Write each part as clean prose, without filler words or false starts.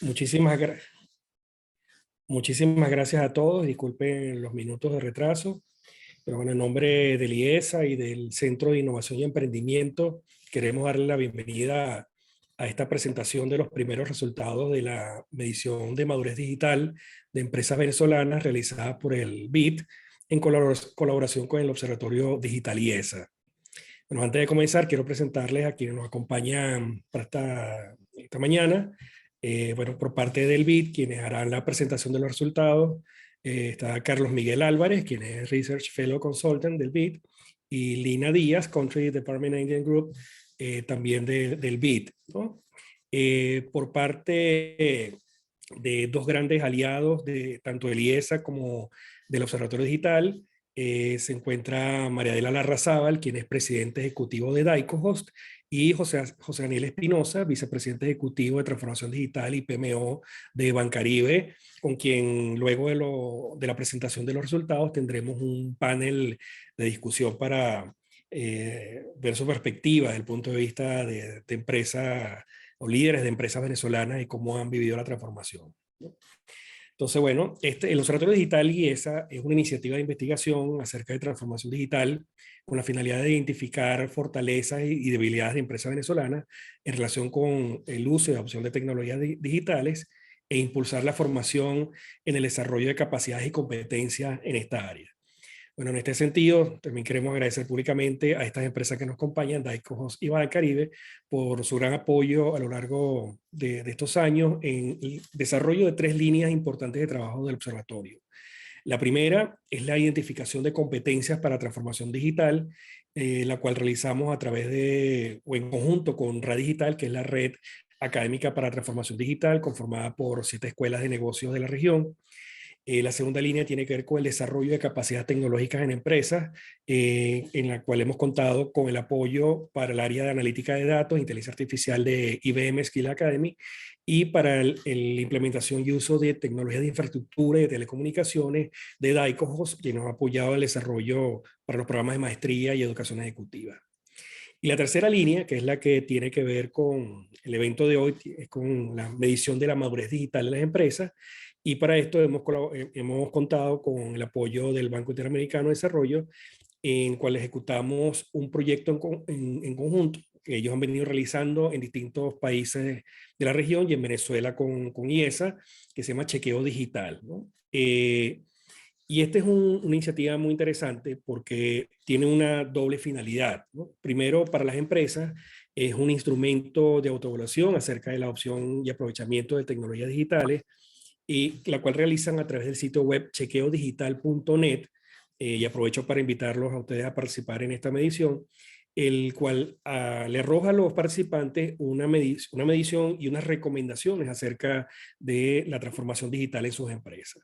Muchísimas, muchísimas gracias a todos. Disculpen los minutos de retraso, pero bueno, en nombre del IESA y del Centro de Innovación y Emprendimiento, queremos darle la bienvenida a esta presentación de los primeros resultados de la medición de madurez digital de empresas venezolanas realizada por el BID en colaboración con el Observatorio Digital IESA. Bueno, antes de comenzar, quiero presentarles a quienes nos acompañan para esta mañana. Bueno, por parte del BID, quienes harán la presentación de los resultados, está Carlos Miguel Álvarez, quien es Research Fellow Consultant del BID, y Lina Díaz, Country Department Indian Group, también del BID, ¿no? Por parte de dos grandes aliados, de tanto del IESA como del Observatorio Digital, se encuentra María Adela Larrazábal, quien es presidente ejecutivo de DaicoHost, y José Daniel Espinosa, vicepresidente ejecutivo de Transformación Digital y PMO de Bancaribe, con quien luego de la presentación de los resultados tendremos un panel de discusión para ver su perspectiva desde el punto de vista de empresas o líderes de empresas venezolanas y cómo han vivido la transformación, ¿no? Entonces, bueno, el Observatorio Digital IESA es una iniciativa de investigación acerca de transformación digital con la finalidad de identificar fortalezas y debilidades de empresas venezolanas en relación con el uso y adopción de tecnologías digitales e impulsar la formación en el desarrollo de capacidades y competencias en esta área. Bueno, en este sentido, también queremos agradecer públicamente a estas empresas que nos acompañan, DaicoHost y Bancaribe, por su gran apoyo a lo largo de estos años en el desarrollo de tres líneas importantes de trabajo del observatorio. La primera es la identificación de competencias para transformación digital, la cual realizamos a través de, o en conjunto con Radigital, que es la red académica para transformación digital, conformada por 7 escuelas de negocios de la región. La segunda línea tiene que ver con el desarrollo de capacidades tecnológicas en empresas, en la cual hemos contado con el apoyo para el área de analítica de datos, inteligencia artificial de IBM Skill Academy, y para la implementación y uso de tecnologías de infraestructura y de telecomunicaciones de DaicoHost, que nos ha apoyado el desarrollo para los programas de maestría y educación ejecutiva. Y la tercera línea, que es la que tiene que ver con el evento de hoy, es con la medición de la madurez digital de las empresas. Y para esto hemos contado con el apoyo del Banco Interamericano de Desarrollo, en cual ejecutamos un proyecto en conjunto que ellos han venido realizando en distintos países de la región y en Venezuela con IESA, que se llama Chequeo Digital, ¿no? Y esta es una iniciativa muy interesante porque tiene una doble finalidad, ¿no? Primero, para las empresas, es un instrumento de autoevaluación acerca de la adopción y aprovechamiento de tecnologías digitales, y la cual realizan a través del sitio web chequeodigital.net, y aprovecho para invitarlos a ustedes a participar en esta medición, el cual le arroja a los participantes una medición y unas recomendaciones acerca de la transformación digital en sus empresas.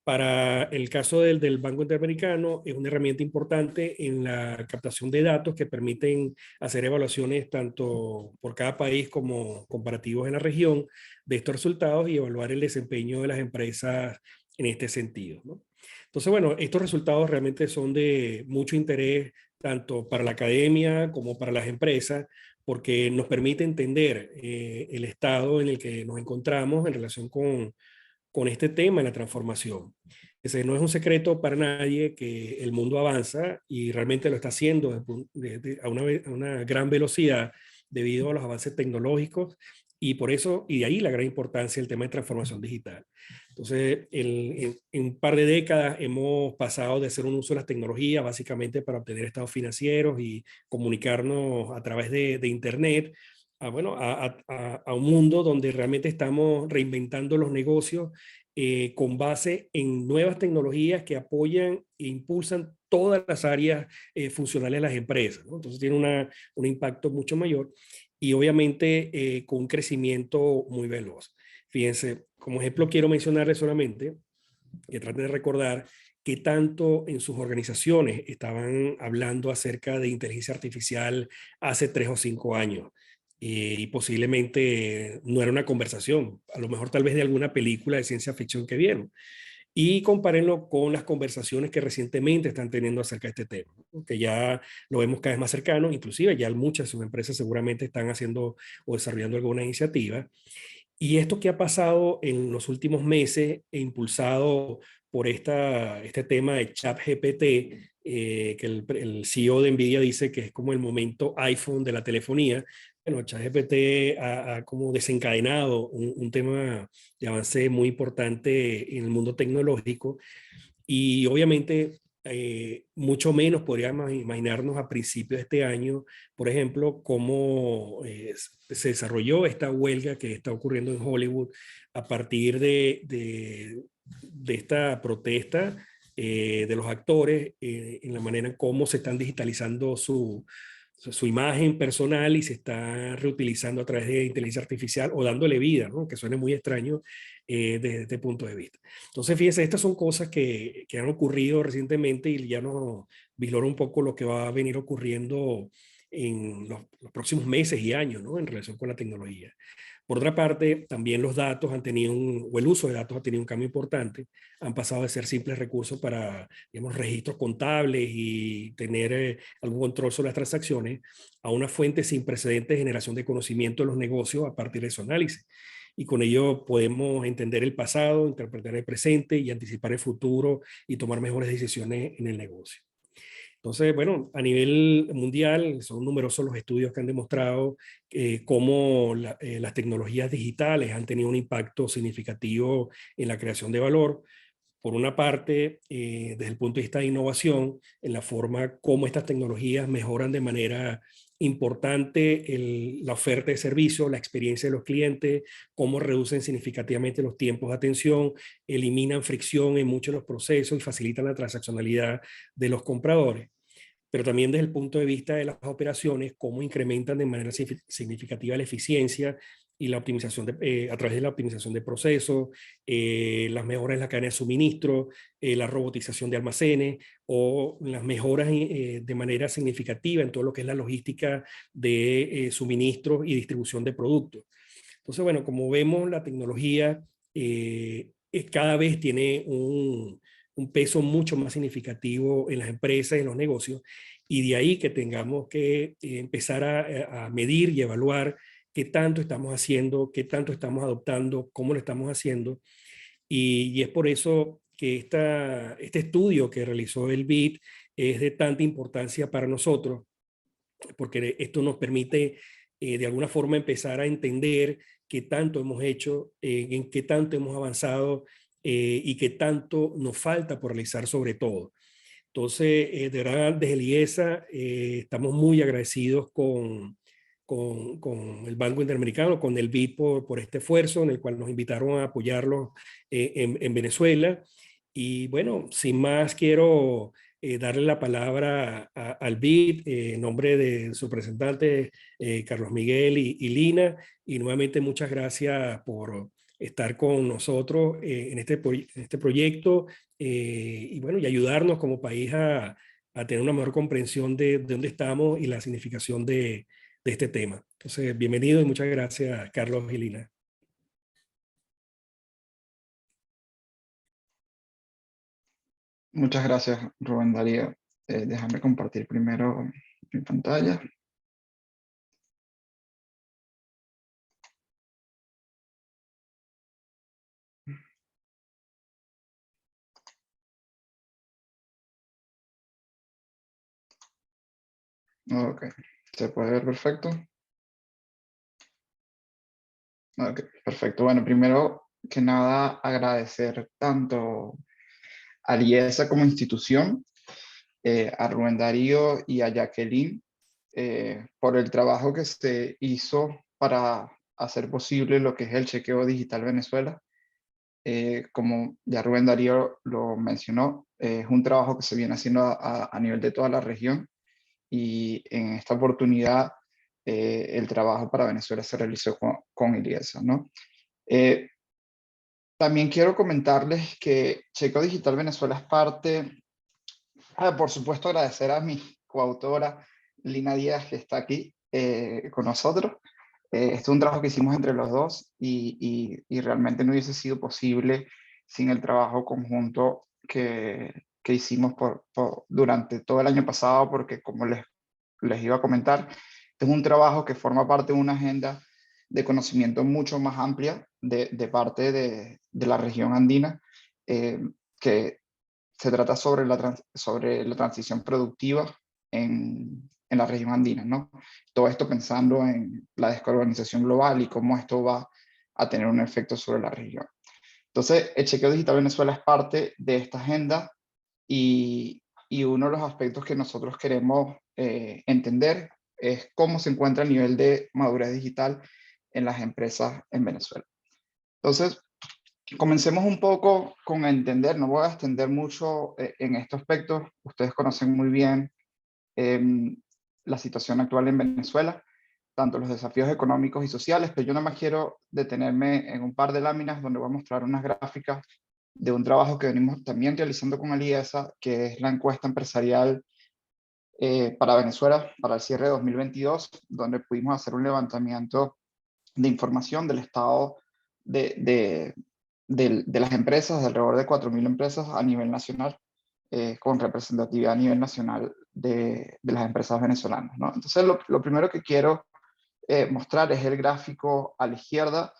Para el caso del Banco Interamericano, es una herramienta importante en la captación de datos que permiten hacer evaluaciones tanto por cada país como comparativos en la región de estos resultados y evaluar el desempeño de las empresas en este sentido, ¿no? Entonces, bueno, estos resultados realmente son de mucho interés tanto para la academia como para las empresas, porque nos permite entender el estado en el que nos encontramos en relación con este tema en la transformación. Ese no es un secreto para nadie que el mundo avanza y realmente lo está haciendo a una gran velocidad debido a los avances tecnológicos, y por eso, y de ahí la gran importancia del tema de transformación digital. Entonces, en un par de décadas hemos pasado de hacer un uso de las tecnologías básicamente para obtener estados financieros y comunicarnos a través de Internet, bueno, a un mundo donde realmente estamos reinventando los negocios con base en nuevas tecnologías que apoyan e impulsan todas las áreas funcionales de las empresas, ¿no? Entonces tiene un impacto mucho mayor y obviamente con un crecimiento muy veloz. Fíjense, como ejemplo quiero mencionarles solamente que traten de recordar que tanto en sus organizaciones estaban hablando acerca de inteligencia artificial hace 3 o 5 años. Y posiblemente no era una conversación, a lo mejor tal vez de alguna película de ciencia ficción que vieron. Y compárenlo con las conversaciones que recientemente están teniendo acerca de este tema, ¿no? Que ya lo vemos cada vez más cercano, inclusive ya muchas de sus empresas seguramente están haciendo o desarrollando alguna iniciativa. Y esto que ha pasado en los últimos meses, e impulsado por este tema de ChatGPT, que el CEO de NVIDIA dice que es como el momento iPhone de la telefonía. Bueno, ChatGPT ha como desencadenado un tema de avance muy importante en el mundo tecnológico y obviamente mucho menos podríamos imaginarnos a principios de este año, por ejemplo, cómo se desarrolló esta huelga que está ocurriendo en Hollywood a partir de esta protesta de los actores en la manera en cómo se están digitalizando su imagen personal y se está reutilizando a través de inteligencia artificial o dándole vida, ¿no? Que suene muy extraño desde este punto de vista. Entonces, fíjense, estas son cosas que han ocurrido recientemente y ya nos vislora un poco lo que va a venir ocurriendo en los próximos meses y años, ¿no? En relación con la tecnología. Por otra parte, también los datos han tenido o el uso de datos ha tenido un cambio importante. Han pasado de ser simples recursos para, digamos, registros contables y tener algún control sobre las transacciones a una fuente sin precedentes de generación de conocimiento de los negocios a partir de su análisis. Y con ello podemos entender el pasado, interpretar el presente y anticipar el futuro y tomar mejores decisiones en el negocio. Entonces, bueno, a nivel mundial son numerosos los estudios que han demostrado cómo las tecnologías digitales han tenido un impacto significativo en la creación de valor. Por una parte, desde el punto de vista de innovación, en la forma como estas tecnologías mejoran de manera importante la oferta de servicios, la experiencia de los clientes, cómo reducen significativamente los tiempos de atención, eliminan fricción en muchos de los procesos y facilitan la transaccionalidad de los compradores, pero también desde el punto de vista de las operaciones, cómo incrementan de manera significativa la eficiencia y la optimización a través de la optimización de procesos, las mejoras en la cadena de suministro, la robotización de almacenes o las mejoras de manera significativa en todo lo que es la logística de suministros y distribución de productos. Entonces, bueno, como vemos, la tecnología cada vez tiene un peso mucho más significativo en las empresas y en los negocios, y de ahí que tengamos que empezar a medir y evaluar qué tanto estamos haciendo, qué tanto estamos adoptando, cómo lo estamos haciendo, y es por eso que este estudio que realizó el BID es de tanta importancia para nosotros, porque esto nos permite de alguna forma empezar a entender qué tanto hemos hecho, en qué tanto hemos avanzado y qué tanto nos falta por realizar sobre todo. Entonces, de verdad, desde el IESA estamos muy agradecidos con el Banco Interamericano, con el BID por este esfuerzo en el cual nos invitaron a apoyarlos en Venezuela. Y bueno, sin más, quiero darle la palabra al BID en nombre de su representante Carlos Miguel y Lina. Y nuevamente muchas gracias por estar con nosotros en este proyecto y bueno, y ayudarnos como país a tener una mejor comprensión de dónde estamos y la significación de este tema. Entonces, bienvenido y muchas gracias, Carlos y Lina. Muchas gracias, Rubén Darío. Déjame compartir primero mi pantalla. Ok, ¿se puede ver perfecto? Ok, perfecto. Bueno, primero que nada, agradecer tanto a IESA como institución, a Rubén Darío y a Jacqueline por el trabajo que se hizo para hacer posible lo que es el chequeo digital Venezuela. Como ya Rubén Darío lo mencionó, es un trabajo que se viene haciendo a nivel de toda la región, y en esta oportunidad el trabajo para Venezuela se realizó con IESA, ¿no? Eh, También quiero comentarles que Chequeo Digital Venezuela es parte, por supuesto agradecer a mi coautora Lina Díaz, que está aquí con nosotros. Este es un trabajo que hicimos entre los dos y realmente no hubiese sido posible sin el trabajo conjunto que hicimos durante todo el año pasado, porque como les iba a comentar, es un trabajo que forma parte de una agenda de conocimiento mucho más amplia de parte de la región andina, que se trata sobre la transición productiva en la región andina, ¿no? Todo esto pensando en la descarbonización global y cómo esto va a tener un efecto sobre la región. Entonces, el Chequeo Digital Venezuela es parte de esta agenda y uno de los aspectos que nosotros queremos entender es cómo se encuentra el nivel de madurez digital en las empresas en Venezuela. Entonces, comencemos un poco con entender, no voy a extender mucho en estos aspectos, ustedes conocen muy bien la situación actual en Venezuela, tanto los desafíos económicos y sociales, pero yo nada más quiero detenerme en un par de láminas donde voy a mostrar unas gráficas de un trabajo que venimos también realizando con el IESA, que es la encuesta empresarial para Venezuela para el cierre de 2022, donde pudimos hacer un levantamiento de información del estado de las empresas, de alrededor de 4.000 empresas a nivel nacional, con representatividad a nivel nacional de las empresas venezolanas, ¿no? Entonces, lo primero que quiero mostrar es el gráfico a la izquierda,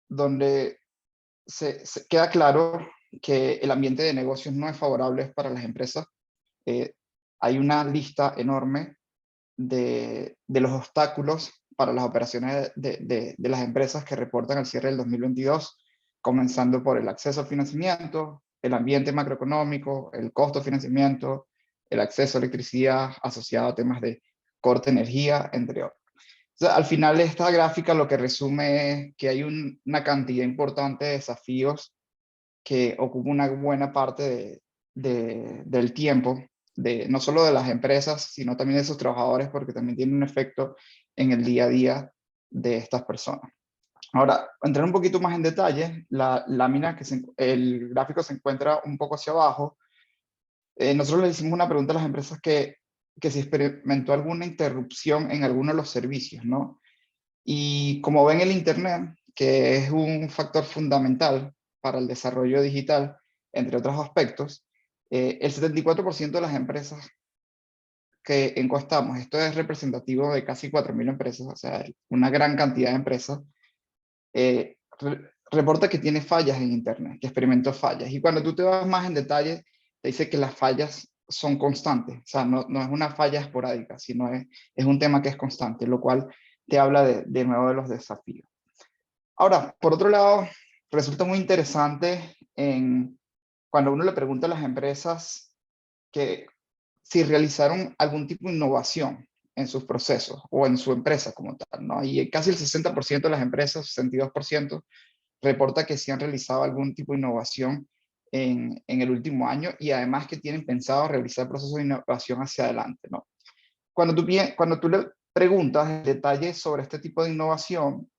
donde se queda claro que el ambiente de negocios no es favorable para las empresas. Eh, Hay una lista enorme de los obstáculos para las operaciones de las empresas que reportan al cierre del 2022, comenzando por el acceso al financiamiento, el ambiente macroeconómico, el costo de financiamiento, el acceso a electricidad asociado a temas de corte de energía, entre otros. O sea, al final de esta gráfica lo que resume es que hay una cantidad importante de desafíos que ocupa una buena parte del tiempo, no solo de las empresas, sino también de sus trabajadores, porque también tiene un efecto en el día a día de estas personas. Ahora, entrar un poquito más en detalle, la lámina, el gráfico se encuentra un poco hacia abajo. Nosotros le hicimos una pregunta a las empresas que si experimentó alguna interrupción en alguno de los servicios, ¿no? Y como ven, el Internet, que es un factor fundamental para el desarrollo digital, entre otros aspectos, el 74% de las empresas que encuestamos, esto es representativo de casi 4.000 empresas, o sea, una gran cantidad de empresas, reporta que tiene fallas en Internet, que experimentó fallas. Y cuando tú te vas más en detalle, te dice que las fallas son constantes, o sea, no es una falla esporádica, sino es un tema que es constante, lo cual te habla de nuevo de los desafíos. Ahora, por otro lado, resulta muy interesante cuando uno le pregunta a las empresas que si realizaron algún tipo de innovación en sus procesos o en su empresa como tal, ¿no? Y casi el 60% de las empresas, 62%, reporta que sí han realizado algún tipo de innovación en el último año y además que tienen pensado realizar procesos de innovación hacia adelante, ¿no? Cuando tú le preguntas detalles sobre este tipo de innovación,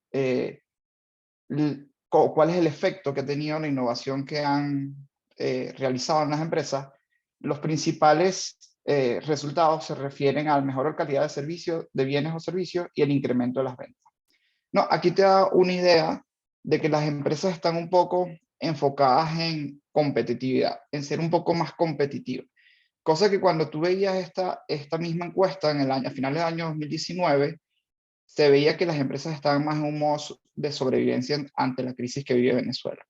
cuál es el efecto que ha tenido la innovación que han realizado en las empresas, los principales resultados se refieren a la mejor calidad de servicio, de bienes o servicios y el incremento de las ventas. No, aquí te da una idea de que las empresas están un poco enfocadas en competitividad, en ser un poco más competitivas. Cosa que cuando tú veías esta misma encuesta a finales del año 2019, se veía que las empresas estaban más en un modo de sobrevivencia ante la crisis que vive Venezuela.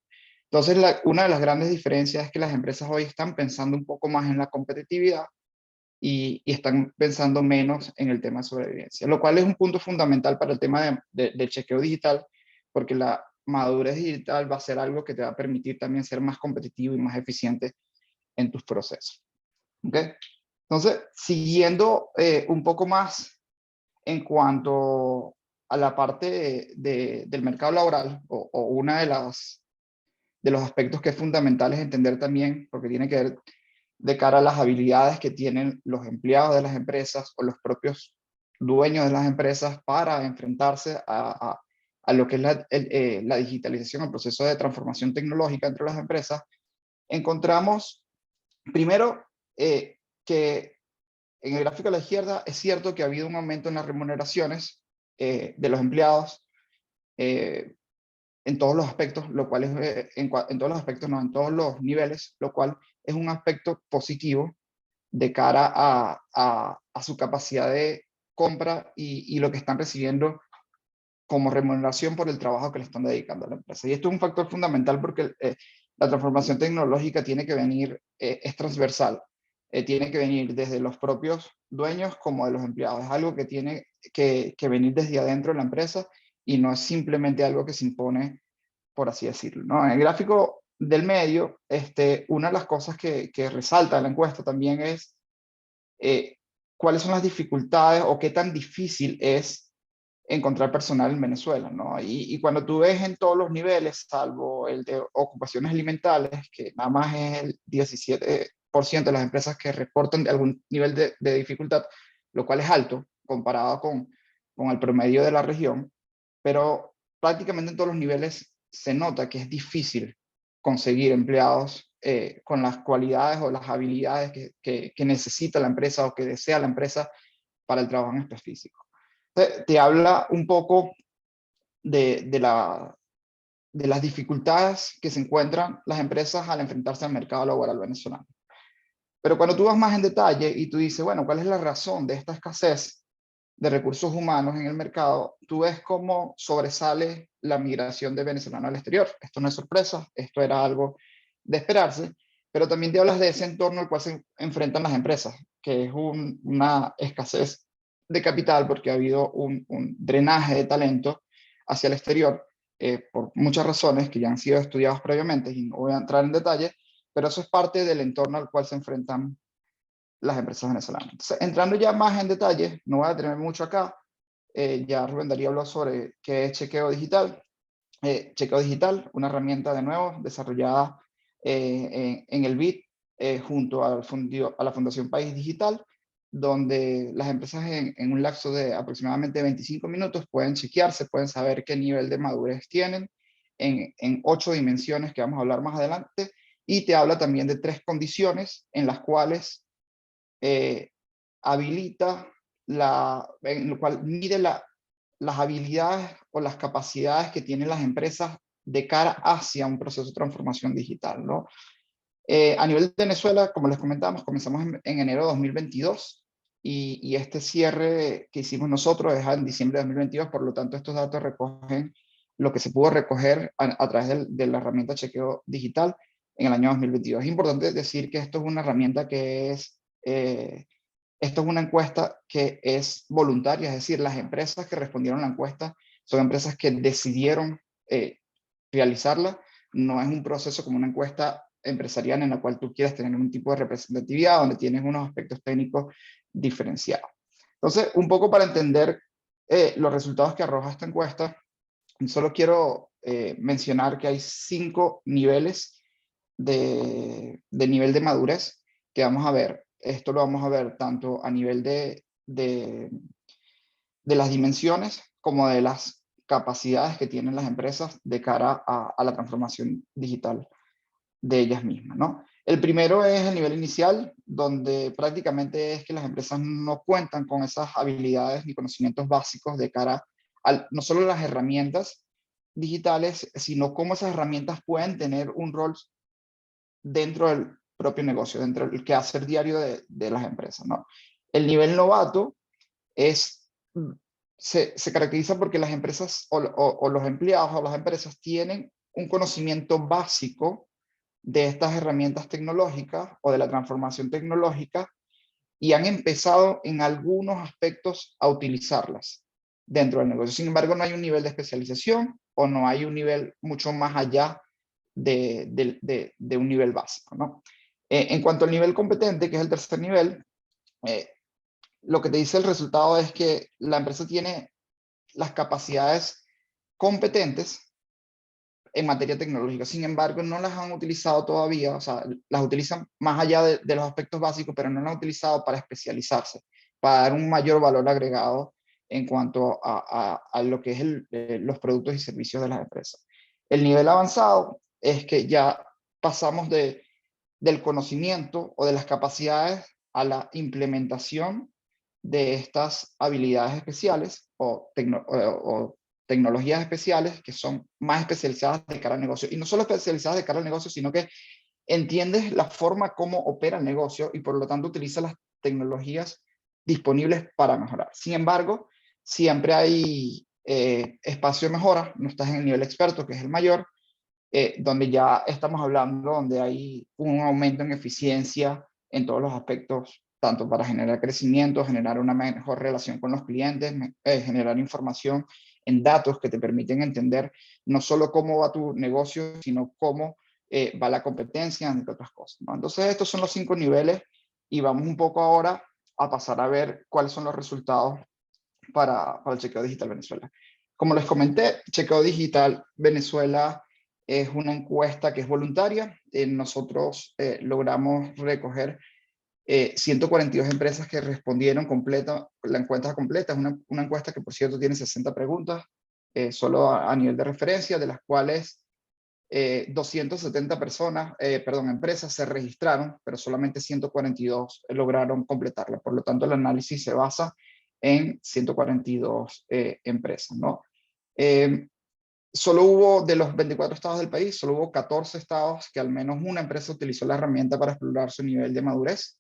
Entonces, una de las grandes diferencias es que las empresas hoy están pensando un poco más en la competitividad y están pensando menos en el tema de sobrevivencia, lo cual es un punto fundamental para el tema de chequeo digital, porque la madurez digital va a ser algo que te va a permitir también ser más competitivo y más eficiente en tus procesos. ¿Okay? Entonces, siguiendo un poco más en cuanto a la parte del mercado laboral, o una de los aspectos que es fundamental es entender también, porque tiene que ver de cara a las habilidades que tienen los empleados de las empresas o los propios dueños de las empresas para enfrentarse a lo que es la digitalización, el proceso de transformación tecnológica entre las empresas. Encontramos, primero, que en el gráfico a la izquierda es cierto que ha habido un aumento en las remuneraciones de los empleados en todos los aspectos, lo cual es, en todos los aspectos, no, en todos los niveles, lo cual es un aspecto positivo de cara a su capacidad de compra y lo que están recibiendo como remuneración por el trabajo que le están dedicando a la empresa. Y esto es un factor fundamental porque la transformación tecnológica tiene que venir, es transversal, tiene que venir desde los propios dueños como de los empleados. Es algo que tiene que venir desde adentro de la empresa y no es simplemente algo que se impone, por así decirlo, ¿no? En el gráfico del medio, una de las cosas que resalta la encuesta también es cuáles son las dificultades o qué tan difícil es encontrar personal en Venezuela, ¿no? Y cuando tú ves en todos los niveles, salvo el de ocupaciones alimentales, que nada más es el 17% de las empresas que reportan de algún nivel de dificultad, lo cual es alto comparado con el promedio de la región, pero prácticamente en todos los niveles se nota que es difícil conseguir empleados con las cualidades o las habilidades que necesita la empresa o que desea la empresa para el trabajo en específico. Te habla un poco de las dificultades que se encuentran las empresas al enfrentarse al mercado laboral venezolano. Pero cuando tú vas más en detalle y tú dices, bueno, ¿cuál es la razón de esta escasez de recursos humanos en el mercado? Tú ves cómo sobresale la migración de venezolanos al exterior. Esto no es sorpresa, esto era algo de esperarse, pero también te hablas de ese entorno al cual se enfrentan las empresas, que es una escasez de capital porque ha habido un drenaje de talento hacia el exterior por muchas razones que ya han sido estudiadas previamente y no voy a entrar en detalle, pero eso es parte del entorno al cual se enfrentan las empresas venezolanas. Entonces, entrando ya más en detalle, no voy a detenerme mucho acá, ya Rubén Darío habló sobre qué es chequeo digital. Chequeo digital, una herramienta de nuevo desarrollada en el BID junto a la Fundación País Digital, donde las empresas en un lapso de aproximadamente 25 minutos pueden chequearse, pueden saber qué nivel de madurez tienen en 8 dimensiones que vamos a hablar más adelante, y te habla también de 3 condiciones en las cuales habilita, en lo cual mide las habilidades o las capacidades que tienen las empresas de cara hacia un proceso de transformación digital, ¿no? A nivel de Venezuela, como les comentamos, comenzamos en enero de 2022 y este cierre que hicimos nosotros es en diciembre de 2022, por lo tanto estos datos recogen lo que se pudo recoger a través de la herramienta chequeo digital en el año 2022. Es importante decir que esto es una herramienta que esto es una encuesta que es voluntaria, es decir, las empresas que respondieron a la encuesta son empresas que decidieron realizarla. No es un proceso como una encuesta empresarial en la cual tú quieres tener un tipo de representatividad donde tienes unos aspectos técnicos diferenciados. Entonces, un poco para entender los resultados que arroja esta encuesta, solo quiero mencionar que hay 5 niveles de nivel de madurez que vamos a ver. Esto lo vamos a ver tanto a nivel de las dimensiones como de las capacidades que tienen las empresas de cara a la transformación digital de ellas mismas, ¿no? El primero es el nivel inicial, donde prácticamente es que las empresas no cuentan con esas habilidades ni conocimientos básicos de cara a no solo las herramientas digitales, sino cómo esas herramientas pueden tener un rol dentro del propio negocio, dentro del quehacer diario de las empresas, ¿no? El nivel novato es, se caracteriza porque las empresas o los empleados o las empresas tienen un conocimiento básico de estas herramientas tecnológicas o de la transformación tecnológica y han empezado en algunos aspectos a utilizarlas dentro del negocio. Sin embargo, no hay un nivel de especialización o no hay un nivel mucho más allá de un nivel básico, ¿no? En cuanto al nivel competente, que es el tercer nivel, lo que te dice el resultado es que la empresa tiene las capacidades competentes en materia tecnológica. Sin embargo, no las han utilizado todavía, o sea, las utilizan más allá de los aspectos básicos, pero no las han utilizado para especializarse, para dar un mayor valor agregado en cuanto a lo que es los productos y servicios de las empresas. El nivel avanzado es que ya pasamos del conocimiento o de las capacidades a la implementación de estas habilidades especiales o tecnologías especiales que son más especializadas de cara al negocio. Y no solo especializadas de cara al negocio, sino que entiendes la forma como opera el negocio y por lo tanto utiliza las tecnologías disponibles para mejorar. Sin embargo, siempre hay espacio de mejora, no estás en el nivel experto, que es el mayor, donde ya estamos hablando, donde hay un aumento en eficiencia en todos los aspectos, tanto para generar crecimiento, generar una mejor relación con los clientes, generar información en datos que te permiten entender no solo cómo va tu negocio, sino cómo va la competencia, entre otras cosas, ¿no? Entonces, estos son los 5 niveles y vamos un poco ahora a pasar a ver cuáles son los resultados para el Chequeo Digital Venezuela. Como les comenté, Chequeo Digital Venezuela es una encuesta que es voluntaria. Nosotros logramos recoger 142 empresas que respondieron completa, la encuesta completa. Es una encuesta que, por cierto, tiene 60 preguntas, solo a nivel de referencia, de las cuales 270 empresas se registraron, pero solamente 142 lograron completarla. Por lo tanto, el análisis se basa en 142 empresas, ¿no? Solo hubo, de los 24 estados del país, solo hubo 14 estados que al menos una empresa utilizó la herramienta para explorar su nivel de madurez.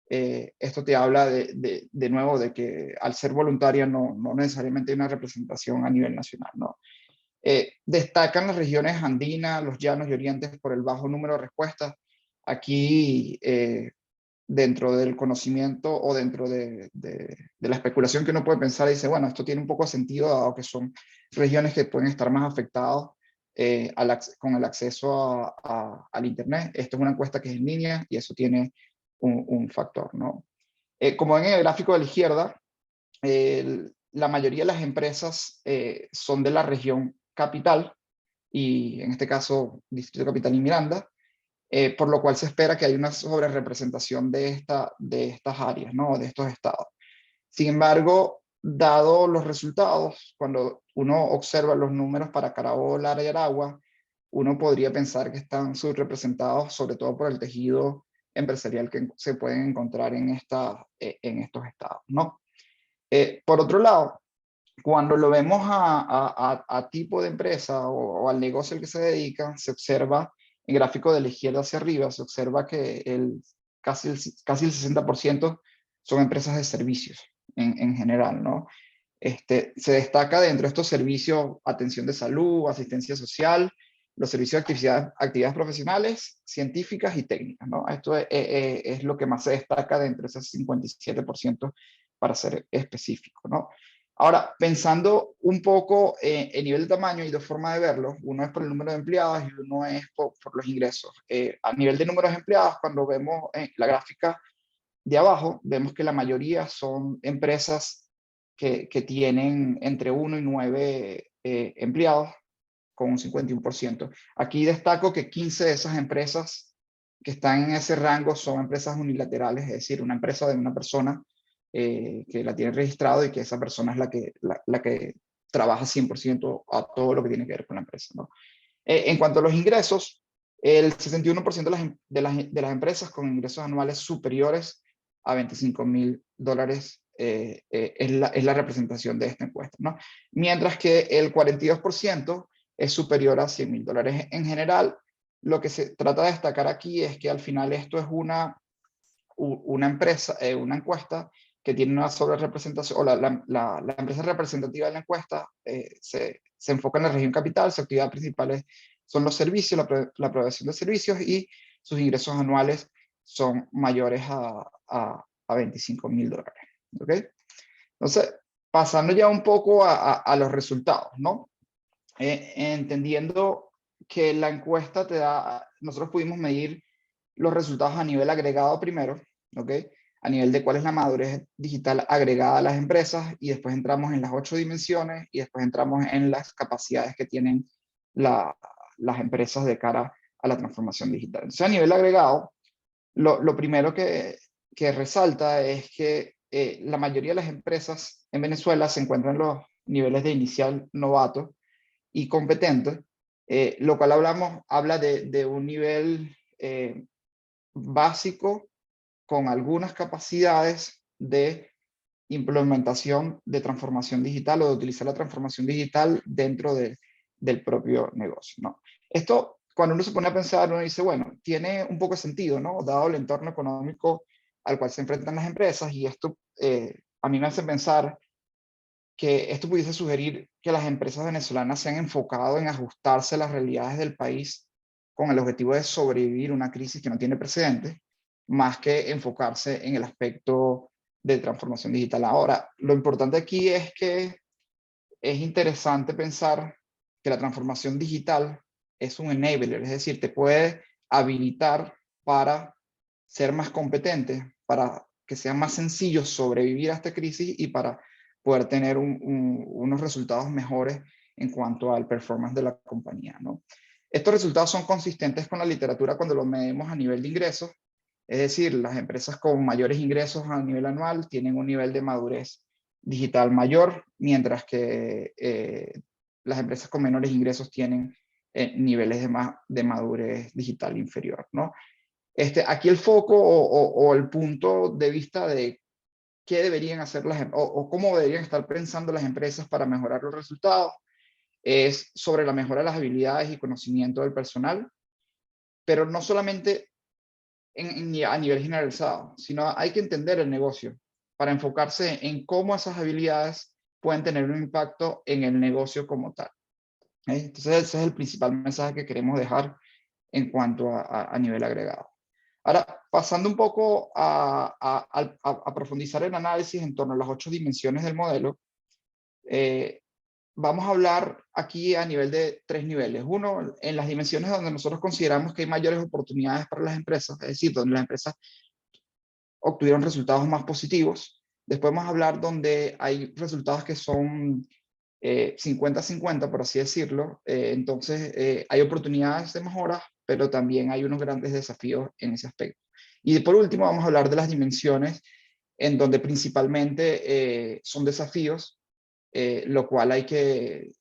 Esto te habla de nuevo de que al ser voluntaria no necesariamente hay una representación a nivel nacional, ¿no? Destacan las regiones andinas, los llanos y orientes por el bajo número de respuestas. Aquí, dentro del conocimiento o dentro de la especulación que uno puede pensar, dice, bueno, esto tiene un poco de sentido, dado que son regiones que pueden estar más afectadas con el acceso al Internet. Esto es una encuesta que es en línea y eso tiene un factor, ¿no? Como ven en el gráfico de la izquierda, la mayoría de las empresas son de la región capital, y en este caso Distrito Capital y Miranda, por lo cual se espera que haya una sobrerepresentación de estas áreas, ¿no? De estos estados. Sin embargo, dado los resultados, cuando uno observa los números para Carabobo, Lara y Aragua, uno podría pensar que están subrepresentados, sobre todo por el tejido empresarial que se pueden encontrar en estos estados, ¿no? Por otro lado, cuando lo vemos a tipo de empresa o al negocio al que se dedica, se observa en gráfico de la izquierda hacia arriba, se observa que casi el 60% son empresas de servicios en general, ¿no? Se destaca dentro de estos servicios atención de salud, asistencia social, los servicios de actividades profesionales, científicas y técnicas, ¿no? Esto es lo que más se destaca dentro de ese 57%, para ser específico, ¿no? Ahora, pensando un poco en nivel de tamaño, hay dos formas de verlo. Uno es por el número de empleados y uno es por los ingresos. A nivel de número de empleados, cuando vemos la gráfica de abajo, vemos que la mayoría son empresas que tienen entre 1 y 9 empleados, con un 51%. Aquí destaco que 15 de esas empresas que están en ese rango son empresas unilaterales, es decir, una empresa de una persona que la tiene registrado y que esa persona es la que trabaja 100% a todo lo que tiene que ver con la empresa, ¿no? En cuanto a los ingresos, el 61% de las empresas con ingresos anuales superiores a $25,000 es la representación de esta encuesta, ¿no? Mientras que el 42% es superior a $100,000. En general, lo que se trata de destacar aquí es que al final esto es una encuesta que tiene una sobrerepresentación, o la empresa representativa de la encuesta se enfoca en la región capital. Su actividad principal son los servicios, la provisión de servicios, y sus ingresos anuales son mayores a $25,000. ¿Ok? Entonces, pasando ya un poco a los resultados, ¿no? Entendiendo que la encuesta nosotros pudimos medir los resultados a nivel agregado primero, ¿ok? A nivel de cuál es la madurez digital agregada a las empresas, y después entramos en las 8 dimensiones, y después entramos en las capacidades que tienen las empresas de cara a la transformación digital. Entonces, a nivel agregado, lo primero que resalta es que la mayoría de las empresas en Venezuela se encuentran en los niveles de inicial, novato y competente, lo cual habla de un nivel básico con algunas capacidades de implementación de transformación digital, o de utilizar la transformación digital dentro del propio negocio, ¿no? Esto, cuando uno se pone a pensar, uno dice, bueno, tiene un poco de sentido, ¿no? Dado el entorno económico al cual se enfrentan las empresas, y esto a mí me hace pensar que esto pudiese sugerir que las empresas venezolanas se han enfocado en ajustarse a las realidades del país con el objetivo de sobrevivir una crisis que no tiene precedentes, más que enfocarse en el aspecto de transformación digital. Ahora, lo importante aquí es que es interesante pensar que la transformación digital es un enabler, es decir, te puede habilitar para ser más competente, para que sea más sencillo sobrevivir a esta crisis y para poder tener unos resultados mejores en cuanto al performance de la compañía, ¿no? Estos resultados son consistentes con la literatura cuando los medimos a nivel de ingresos, es decir, las empresas con mayores ingresos a nivel anual tienen un nivel de madurez digital mayor, mientras que las empresas con menores ingresos tienen niveles de madurez digital inferior, ¿no? Aquí el foco o el punto de vista de qué deberían hacer o cómo deberían estar pensando las empresas para mejorar los resultados es sobre la mejora de las habilidades y conocimiento del personal, pero no solamente a nivel generalizado, sino hay que entender el negocio para enfocarse en cómo esas habilidades pueden tener un impacto en el negocio como tal. Entonces ese es el principal mensaje que queremos dejar en cuanto a nivel agregado. Ahora, pasando un poco a profundizar el análisis en torno a las 8 dimensiones del modelo, vamos a hablar aquí a nivel de 3 niveles. Uno, en las dimensiones donde nosotros consideramos que hay mayores oportunidades para las empresas, es decir, donde las empresas obtuvieron resultados más positivos. Después vamos a hablar donde hay resultados que son 50-50, por así decirlo. Entonces, hay oportunidades de mejora, pero también hay unos grandes desafíos en ese aspecto. Y por último, vamos a hablar de las dimensiones en donde principalmente son desafíos, lo cual hay que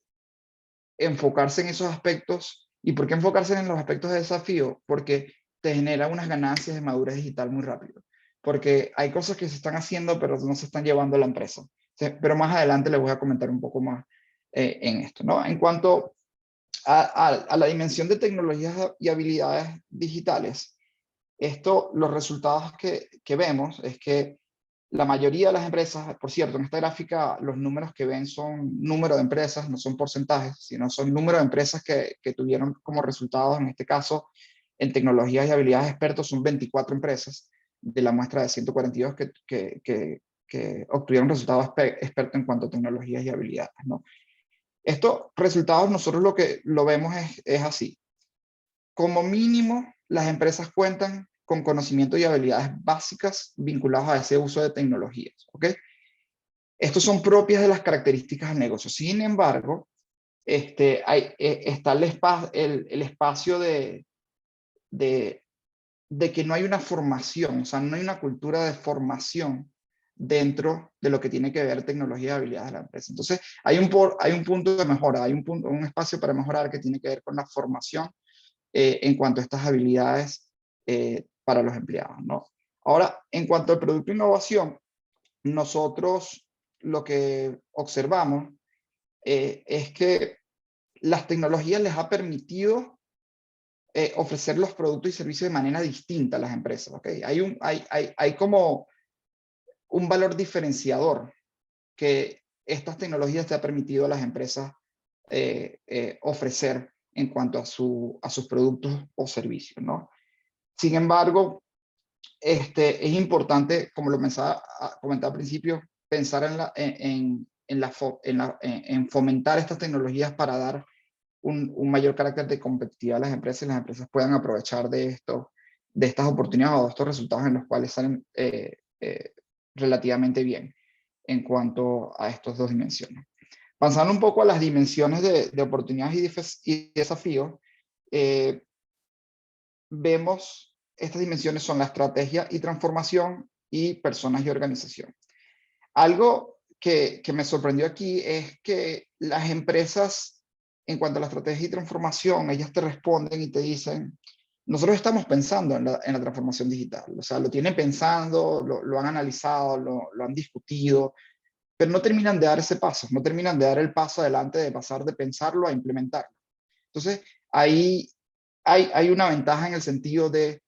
enfocarse en esos aspectos. ¿Y por qué enfocarse en los aspectos de desafío? Porque te genera unas ganancias de madurez digital muy rápido. Porque hay cosas que se están haciendo, pero no se están llevando a la empresa. Pero más adelante les voy a comentar un poco más en esto, ¿no? En cuanto a la dimensión de tecnologías y habilidades digitales, los resultados que vemos es que la mayoría de las empresas, por cierto, en esta gráfica los números que ven son número de empresas, no son porcentajes, sino son número de empresas que tuvieron como resultados, en este caso, en tecnologías y habilidades expertos, son 24 empresas de la muestra de 142 que obtuvieron resultados expertos en cuanto a tecnologías y habilidades, ¿no? Estos resultados nosotros lo que lo vemos es así. Como mínimo, las empresas cuentan con conocimiento y habilidades básicas vinculadas a ese uso de tecnologías, ¿ok? Estos son propias de las características del negocio. Sin embargo, está el espacio de que no hay una formación, o sea, no hay una cultura de formación dentro de lo que tiene que ver tecnología y habilidades de la empresa. Entonces, hay un punto de mejora, hay un espacio para mejorar que tiene que ver con la formación en cuanto a estas habilidades para los empleados, ¿no? Ahora, en cuanto al producto de innovación, nosotros lo que observamos es que las tecnologías les ha permitido ofrecer los productos y servicios de manera distinta a las empresas, ¿ok? Hay como un valor diferenciador que estas tecnologías te ha permitido a las empresas ofrecer en cuanto a sus productos o servicios, ¿no? Sin embargo, es importante, como lo comentaba al principio, pensar en fomentar estas tecnologías para dar un mayor carácter de competitividad a las empresas y las empresas puedan aprovechar de estas oportunidades o de estos resultados en los cuales salen relativamente bien en cuanto a estas dos dimensiones. Pasando un poco a las dimensiones de oportunidades y desafíos, vemos estas dimensiones son la estrategia y transformación y personas y organización. Algo que me sorprendió aquí es que las empresas, en cuanto a la estrategia y transformación, ellas te responden y te dicen, nosotros estamos pensando en la transformación digital, o sea, lo tienen pensando, lo han analizado, lo han discutido, pero no terminan de dar ese paso, no terminan de dar el paso adelante de pasar de pensarlo a implementarlo. Entonces, ahí hay una ventaja en el sentido de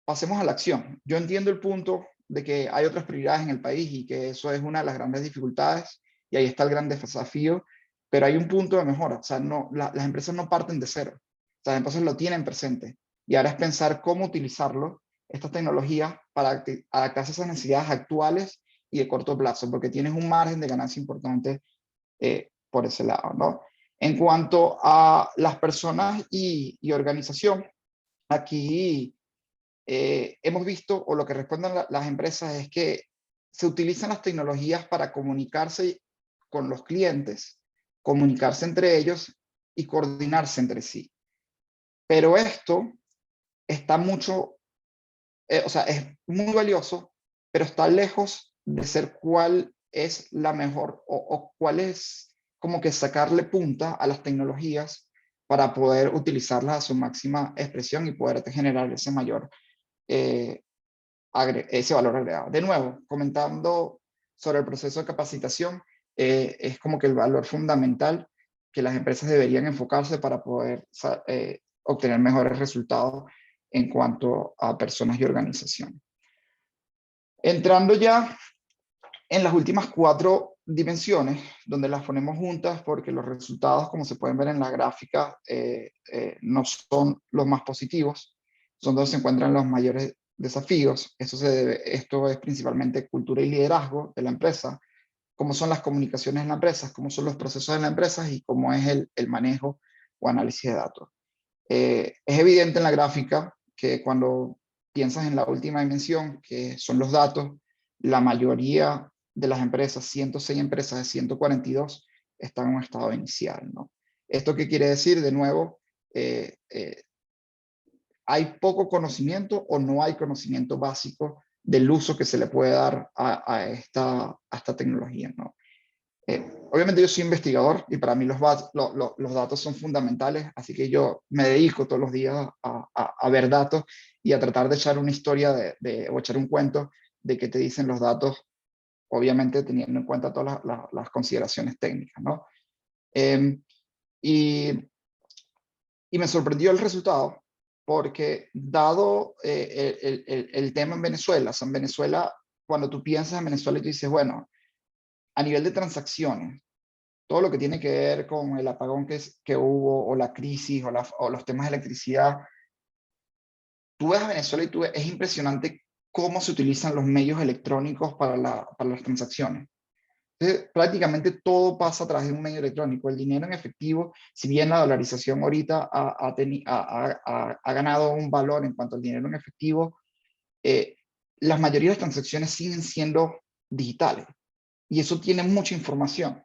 pasemos a la acción. Yo entiendo el punto de que hay otras prioridades en el país y que eso es una de las grandes dificultades y ahí está el gran desafío, pero hay un punto de mejora. O sea, las empresas no parten de cero. O sea, las empresas lo tienen presente. Y ahora es pensar cómo utilizarlo, estas tecnologías, para adaptarse a esas necesidades actuales y de corto plazo, porque tienes un margen de ganancia importante por ese lado, ¿no? En cuanto a las personas y organización, aquí hemos visto, o lo que responden las empresas es que se utilizan las tecnologías para comunicarse con los clientes, comunicarse entre ellos y coordinarse entre sí. Pero esto está mucho, o sea, es muy valioso, pero está lejos de ser cuál es la mejor o cuál es como que sacarle punta a las tecnologías para poder utilizarlas a su máxima expresión y poder generar ese mayor eh, ese valor agregado. De nuevo, comentando sobre el proceso de capacitación, es como que el valor fundamental que las empresas deberían enfocarse para poder obtener mejores resultados en cuanto a personas y organizaciones. Entrando ya en las últimas 4 dimensiones, donde las ponemos juntas porque los resultados, como se pueden ver en la gráfica, no son los más positivos, son donde se encuentran los mayores desafíos. Esto es principalmente cultura y liderazgo de la empresa, cómo son las comunicaciones en la empresa, cómo son los procesos en la empresa y cómo es el manejo o análisis de datos. Es evidente en la gráfica que cuando piensas en la última dimensión, que son los datos, la mayoría de las empresas, 106 empresas de 142, están en un estado inicial, ¿no? ¿Esto qué quiere decir? De nuevo, hay poco conocimiento o no hay conocimiento básico del uso que se le puede dar a esta tecnología, ¿no? Obviamente yo soy investigador y para mí los datos son fundamentales, así que yo me dedico todos los días a ver datos y a tratar de echar una historia o echar un cuento de qué te dicen los datos, obviamente teniendo en cuenta todas las consideraciones técnicas, ¿no? Y, y me sorprendió el resultado porque dado el tema en Venezuela, o sea, en Venezuela, cuando tú piensas en Venezuela y tú dices, bueno, a nivel de transacciones, todo lo que tiene que ver con el apagón que hubo, o la crisis, o los temas de electricidad, tú ves a Venezuela y es impresionante cómo se utilizan los medios electrónicos para las transacciones. Entonces, prácticamente todo pasa a través de un medio electrónico. El dinero en efectivo, si bien la dolarización ahorita ha ganado un valor en cuanto al dinero en efectivo, eh, la mayoría de las transacciones siguen siendo digitales. Y eso tiene mucha información,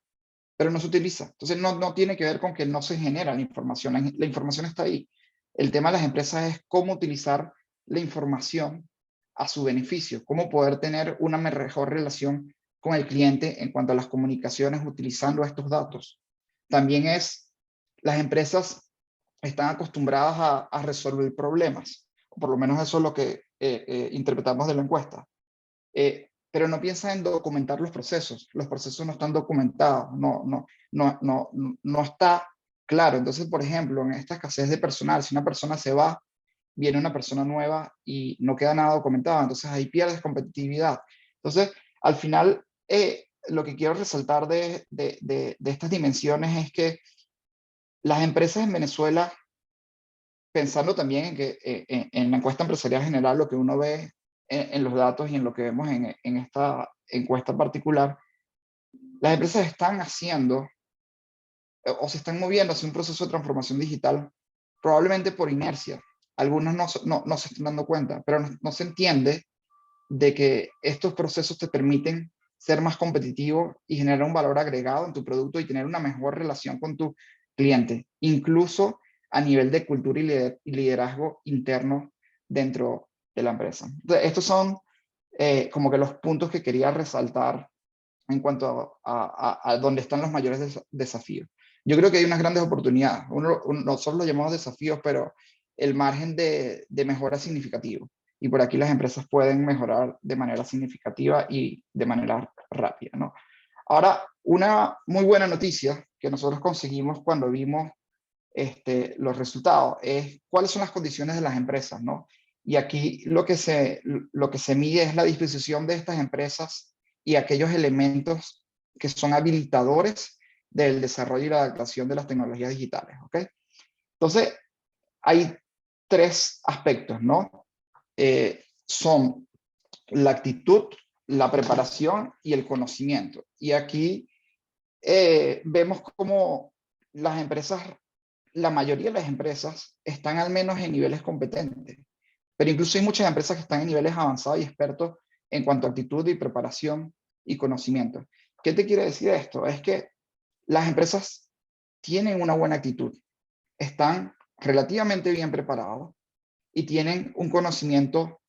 pero no se utiliza. Entonces no tiene que ver con que no se genera la información. La información está ahí. El tema de las empresas es cómo utilizar la información a su beneficio, cómo poder tener una mejor relación con el cliente en cuanto a las comunicaciones utilizando estos datos. También las empresas están acostumbradas a resolver problemas, o por lo menos eso es lo que interpretamos de la encuesta. Pero no piensa en documentar los procesos no están documentados, no está claro. Entonces, por ejemplo, en esta escasez de personal, si una persona se va, viene una persona nueva y no queda nada documentado, entonces ahí pierdes competitividad. Entonces, al final, lo que quiero resaltar de estas dimensiones es que las empresas en Venezuela, pensando también en que en la encuesta empresarial general, lo que uno ve en los datos y en lo que vemos en esta encuesta particular, las empresas están haciendo o se están moviendo hacia un proceso de transformación digital, probablemente por inercia. Algunos no se están dando cuenta, pero no se entiende de que estos procesos te permiten ser más competitivo y generar un valor agregado en tu producto y tener una mejor relación con tu cliente, incluso a nivel de cultura y liderazgo interno dentro de la empresa. Entonces, estos son como que los puntos que quería resaltar en cuanto a dónde están los mayores desafíos. Yo creo que hay unas grandes oportunidades. Nosotros lo llamamos desafíos, pero el margen de mejora es significativo. Y por aquí las empresas pueden mejorar de manera significativa y de manera rápida, ¿no? Ahora, una muy buena noticia que nosotros conseguimos cuando vimos los resultados es cuáles son las condiciones de las empresas, ¿no? Y aquí lo que se mide es la disposición de estas empresas y aquellos elementos que son habilitadores del desarrollo y la adaptación de las tecnologías digitales, ¿ok? Entonces, hay tres aspectos, ¿no? Son la actitud, la preparación y el conocimiento. Y aquí vemos cómo las empresas, la mayoría de las empresas están al menos en niveles competentes, pero incluso hay muchas empresas que están en niveles avanzados y expertos en cuanto a actitud y preparación y conocimiento. ¿Qué te quiere decir esto? Es que las empresas tienen una buena actitud, están relativamente bien preparados y tienen un conocimiento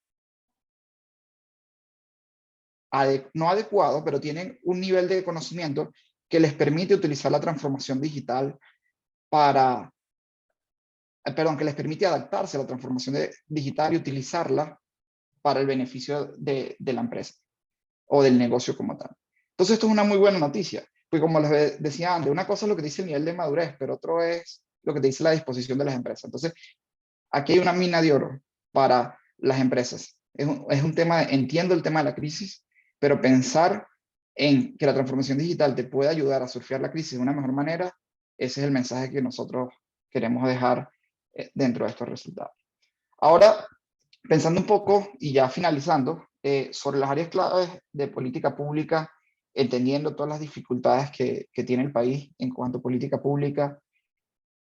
no adecuado, pero tienen un nivel de conocimiento que les permite utilizar la transformación digital para, que les permite adaptarse a la transformación digital y utilizarla para el beneficio de la empresa o del negocio como tal. Entonces esto es una muy buena noticia, porque como les decía antes, una cosa es lo que dice el nivel de madurez, pero otro es lo que te dice la disposición de las empresas. Entonces, aquí hay una mina de oro para las empresas. Es un tema, entiendo el tema de la crisis, pero pensar en que la transformación digital te puede ayudar a surfear la crisis de una mejor manera, ese es el mensaje que nosotros queremos dejar dentro de estos resultados. Ahora, pensando un poco y ya finalizando, sobre las áreas claves de política pública, entendiendo todas las dificultades que tiene el país en cuanto a política pública,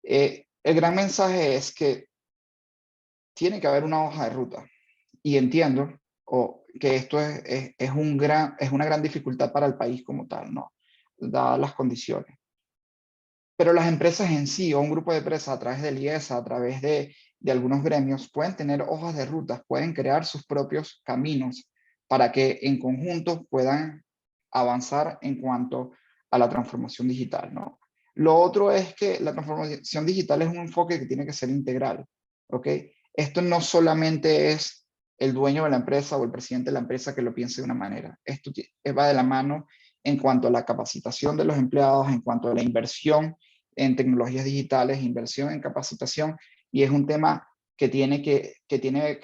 el gran mensaje es que tiene que haber una hoja de ruta. Y entiendo que esto es una gran dificultad para el país como tal, ¿no? Dadas las condiciones. Pero las empresas en sí, o un grupo de empresas a través del IESA, a través de algunos gremios, pueden tener hojas de rutas, pueden crear sus propios caminos para que en conjunto puedan avanzar en cuanto a la transformación digital, ¿no? Lo otro es que la transformación digital es un enfoque que tiene que ser integral, ¿ok? Esto no solamente es el dueño de la empresa o el presidente de la empresa que lo piense de una manera. Esto va de la mano en cuanto a la capacitación de los empleados, en cuanto a la inversión en tecnologías digitales, inversión en capacitación, y es un tema que tiene que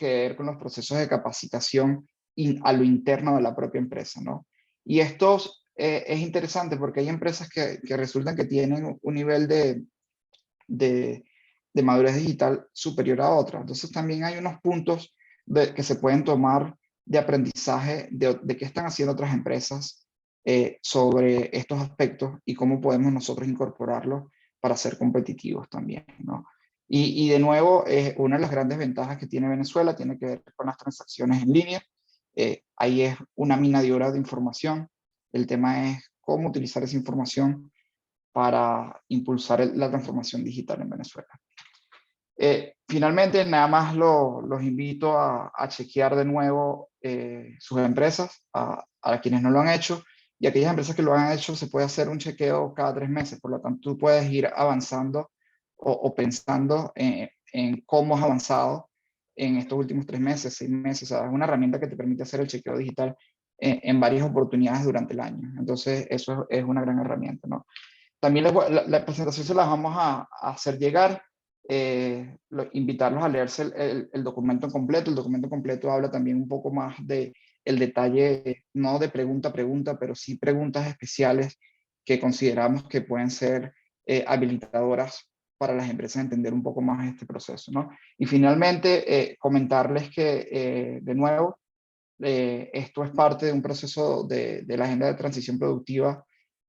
ver con los procesos de capacitación a lo interno de la propia empresa, ¿no? Y esto es interesante porque hay empresas que resultan que tienen un nivel de, de madurez digital superior a otras. Entonces también hay unos puntos que se pueden tomar de aprendizaje de qué están haciendo otras empresas sobre estos aspectos y cómo podemos nosotros incorporarlos para ser competitivos también, ¿no? Y de nuevo, una de las grandes ventajas que tiene Venezuela tiene que ver con las transacciones en línea. Ahí es una mina de oro de información. El tema es cómo utilizar esa información para impulsar la transformación digital en Venezuela. Finalmente, nada más los invito a chequear de nuevo sus empresas, a quienes no lo han hecho, y aquellas empresas que lo han hecho se puede hacer un chequeo cada 3 meses, por lo tanto tú puedes ir avanzando o pensando en cómo has avanzado en estos últimos 3 meses, 6 meses. O sea, es una herramienta que te permite hacer el chequeo digital en varias oportunidades durante el año. Entonces, eso es una gran herramienta, ¿no? También la presentación se las vamos a hacer llegar, invitarlos a leerse el documento completo. El documento completo habla también un poco más de el detalle, no de pregunta a pregunta, pero sí preguntas especiales que consideramos que pueden ser habilitadoras para las empresas entender un poco más este proceso, ¿no? Y finalmente, comentarles que, de nuevo, esto es parte de un proceso de la agenda de transición productiva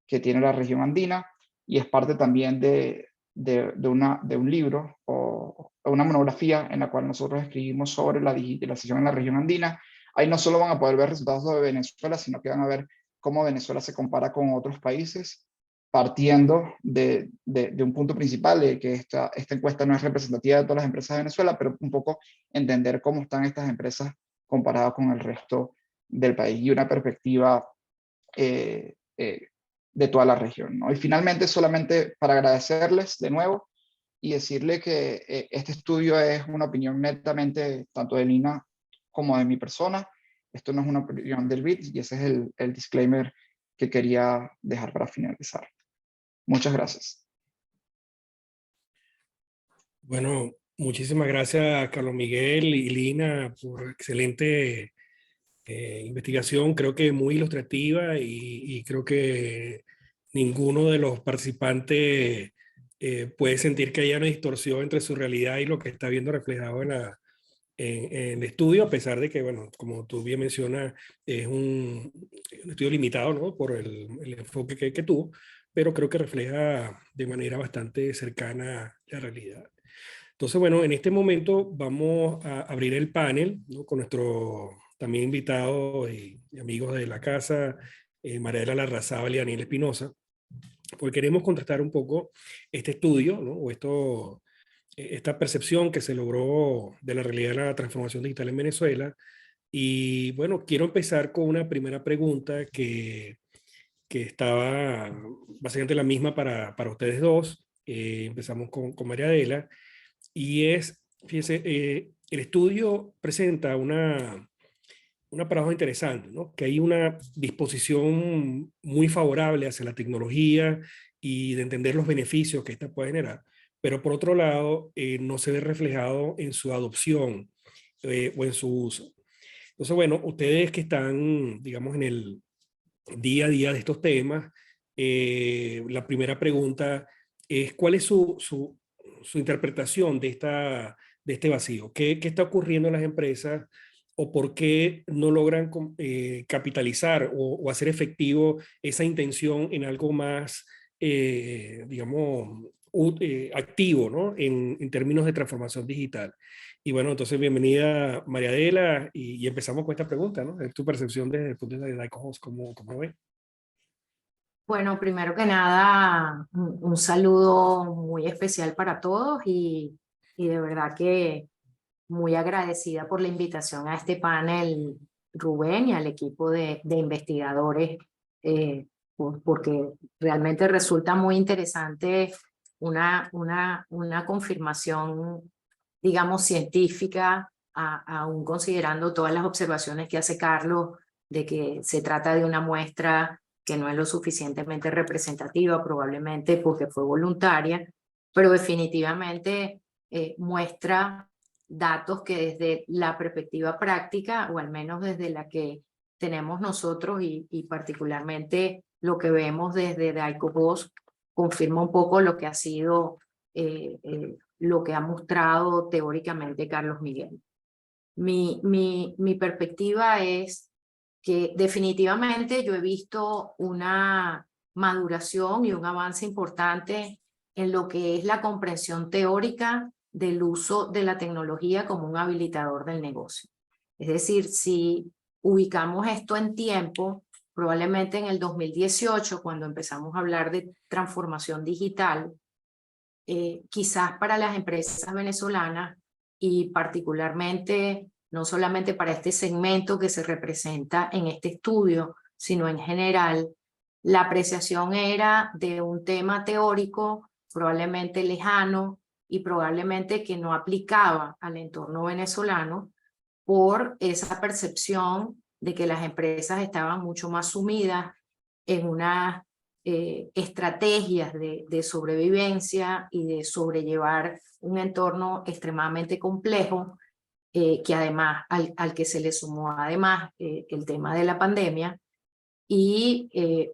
que tiene la región andina y es parte también de un libro o una monografía en la cual nosotros escribimos sobre la digitalización en la región andina. Ahí no solo van a poder ver resultados de Venezuela, sino que van a ver cómo Venezuela se compara con otros países, partiendo de un punto principal, de que esta encuesta no es representativa de todas las empresas de Venezuela, pero un poco entender cómo están estas empresas comparado con el resto del país y una perspectiva de toda la región, ¿no? Y finalmente, solamente para agradecerles de nuevo y decirle que este estudio es una opinión netamente tanto de Lina como de mi persona. Esto no es una opinión del BID y ese es el disclaimer que quería dejar para finalizar. Muchas gracias. Bueno, muchísimas gracias, Carlos Miguel y Lina, por excelente investigación creo que muy ilustrativa y creo que ninguno de los participantes puede sentir que haya una distorsión entre su realidad y lo que está viendo reflejado en el estudio, a pesar de que, bueno, como tú bien mencionas, es un estudio limitado, ¿no? Por el enfoque que tuvo, pero creo que refleja de manera bastante cercana la realidad. Entonces, bueno, en este momento vamos a abrir el panel, ¿no? Con nuestro también invitado y amigos de la casa, Mariela Larrazábal y Daniel Espinosa, porque queremos contrastar un poco este estudio, ¿no? O esta percepción que se logró de la realidad de la transformación digital en Venezuela. Y bueno, quiero empezar con una primera pregunta que estaba básicamente la misma para ustedes dos. Empezamos con María Adela, y es, fíjense, el estudio presenta una paradoja interesante, ¿no? Que hay una disposición muy favorable hacia la tecnología y de entender los beneficios que ésta puede generar, pero por otro lado, no se ve reflejado en su adopción o en su uso. Entonces, bueno, ustedes que están, digamos, en el día a día de estos temas, la primera pregunta es, ¿cuál es su interpretación de este vacío? ¿Qué está ocurriendo en las empresas o por qué no logran capitalizar o hacer efectivo esa intención en algo más, digamos, activo, ¿no? En términos de transformación digital? Y bueno, entonces bienvenida María Adela y empezamos con esta pregunta, ¿no? Es tu percepción desde el punto de vista de Daico, ¿cómo ves? Bueno, primero que nada, un saludo muy especial para todos y de verdad que muy agradecida por la invitación a este panel, Rubén, y al equipo de investigadores, porque realmente resulta muy interesante una confirmación, digamos, científica, aún considerando todas las observaciones que hace Carlos, de que se trata de una muestra que no es lo suficientemente representativa, probablemente porque fue voluntaria, pero definitivamente muestra datos que desde la perspectiva práctica, o al menos desde la que tenemos nosotros y particularmente lo que vemos desde DICOBOS, confirma un poco lo que ha sido, lo que ha mostrado teóricamente Carlos Miguel. Mi perspectiva es que definitivamente yo he visto una maduración y un avance importante en lo que es la comprensión teórica del uso de la tecnología como un habilitador del negocio. Es decir, si ubicamos esto en tiempo, probablemente en el 2018, cuando empezamos a hablar de transformación digital, quizás para las empresas venezolanas y particularmente no solamente para este segmento que se representa en este estudio, sino en general, la apreciación era de un tema teórico probablemente lejano y probablemente que no aplicaba al entorno venezolano por esa percepción de que las empresas estaban mucho más sumidas en unas estrategias de sobrevivencia y de sobrellevar un entorno extremadamente complejo, que además al que se le sumó además el tema de la pandemia. Y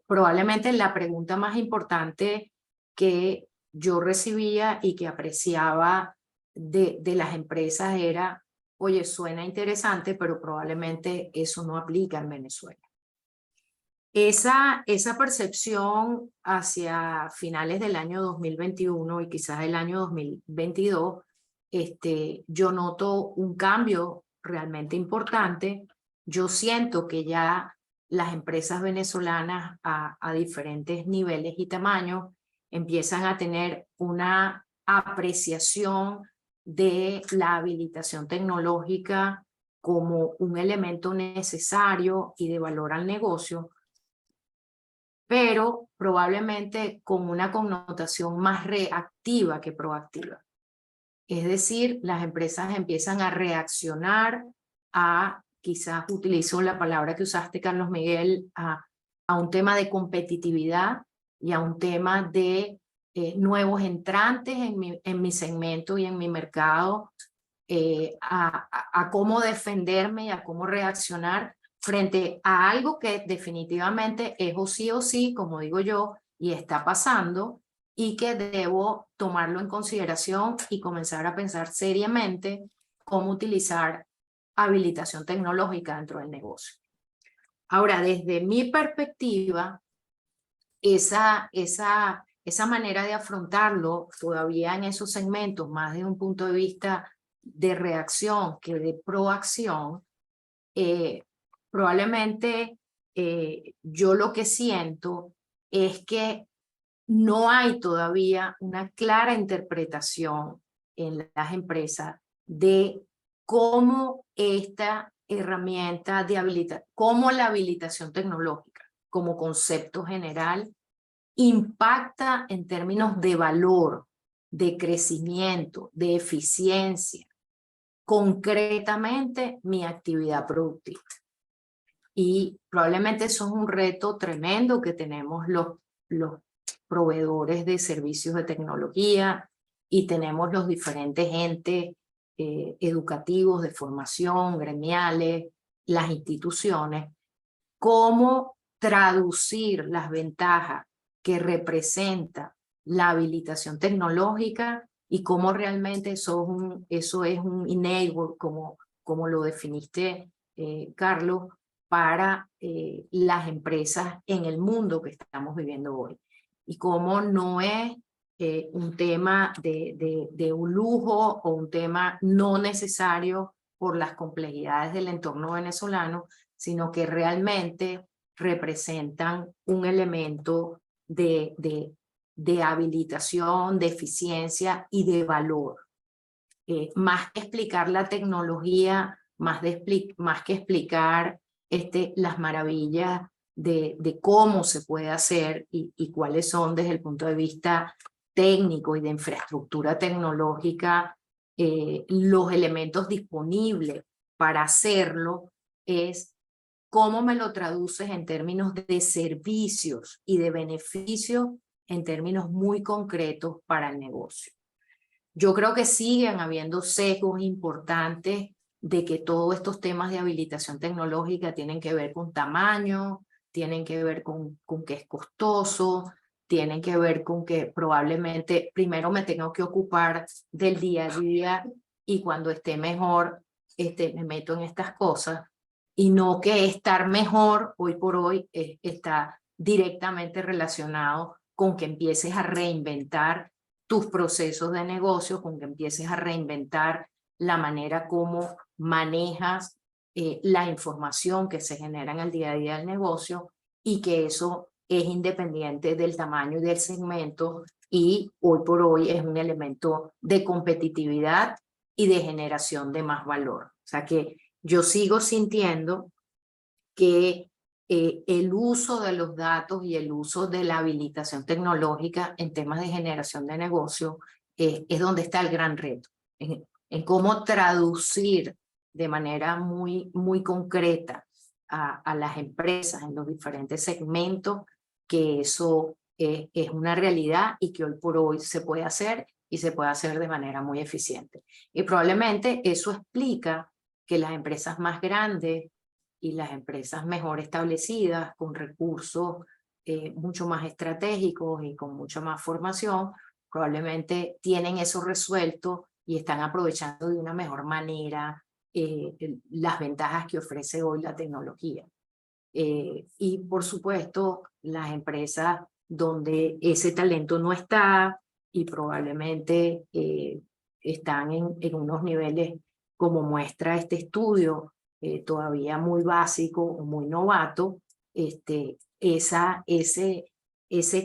probablemente la pregunta más importante que yo recibía y que apreciaba de las empresas era: oye, suena interesante, pero probablemente eso no aplica en Venezuela. Esa percepción hacia finales del año 2021 y quizás el año 2022, yo noto un cambio realmente importante. Yo siento que ya las empresas venezolanas a diferentes niveles y tamaños empiezan a tener una apreciación de la habilitación tecnológica como un elemento necesario y de valor al negocio, pero probablemente con una connotación más reactiva que proactiva. Es decir, las empresas empiezan a reaccionar a, quizás utilizo la palabra que usaste, Carlos Miguel, a un tema de competitividad y a un tema de nuevos entrantes en mi segmento y en mi mercado, a cómo defenderme y a cómo reaccionar frente a algo que definitivamente es o sí, como digo yo, y está pasando, y que debo tomarlo en consideración y comenzar a pensar seriamente cómo utilizar habilitación tecnológica dentro del negocio. Ahora, desde mi perspectiva, esa manera de afrontarlo todavía en esos segmentos, más de un punto de vista de reacción que de proacción, probablemente yo lo que siento es que no hay todavía una clara interpretación en las empresas de cómo esta herramienta de habilitación, cómo la habilitación tecnológica como concepto general impacta en términos de valor, de crecimiento, de eficiencia, concretamente mi actividad productiva. Y probablemente eso es un reto tremendo que tenemos los proveedores de servicios de tecnología y tenemos los diferentes entes educativos de formación, gremiales, las instituciones, cómo traducir las ventajas que representa la habilitación tecnológica y cómo realmente eso es un enabler, como lo definiste, Carlos, para las empresas en el mundo que estamos viviendo hoy. Y cómo no es un tema de un lujo o un tema no necesario por las complejidades del entorno venezolano, sino que realmente representan un elemento de habilitación, de eficiencia y de valor. Más que explicar la tecnología, más que explicar las maravillas de cómo se puede hacer y cuáles son desde el punto de vista técnico y de infraestructura tecnológica los elementos disponibles para hacerlo, es cómo me lo traduces en términos de servicios y de beneficios en términos muy concretos para el negocio. Yo creo que siguen habiendo sesgos importantes de que todos estos temas de habilitación tecnológica tienen que ver con tamaño, tienen que ver con que es costoso, tienen que ver con que probablemente primero me tengo que ocupar del día a día y cuando esté mejor me meto en estas cosas, y no que estar mejor hoy por hoy está directamente relacionado con que empieces a reinventar tus procesos de negocio, con que empieces a reinventar la manera como manejas la información que se genera en el día a día del negocio, y que eso es independiente del tamaño y del segmento, y hoy por hoy es un elemento de competitividad y de generación de más valor. O sea que yo sigo sintiendo que el uso de los datos y el uso de la habilitación tecnológica en temas de generación de negocio es donde está el gran reto, en cómo traducir de manera muy concreta a las empresas en los diferentes segmentos que eso es una realidad y que hoy por hoy se puede hacer, y se puede hacer de manera muy eficiente. Y probablemente eso explica que las empresas más grandes y las empresas mejor establecidas, con recursos mucho más estratégicos y con mucha más formación, probablemente tienen eso resuelto y están aprovechando de una mejor manera las ventajas que ofrece hoy la tecnología. Y por supuesto, las empresas donde ese talento no está y probablemente están en unos niveles, como muestra este estudio, todavía muy básico o muy novato, ese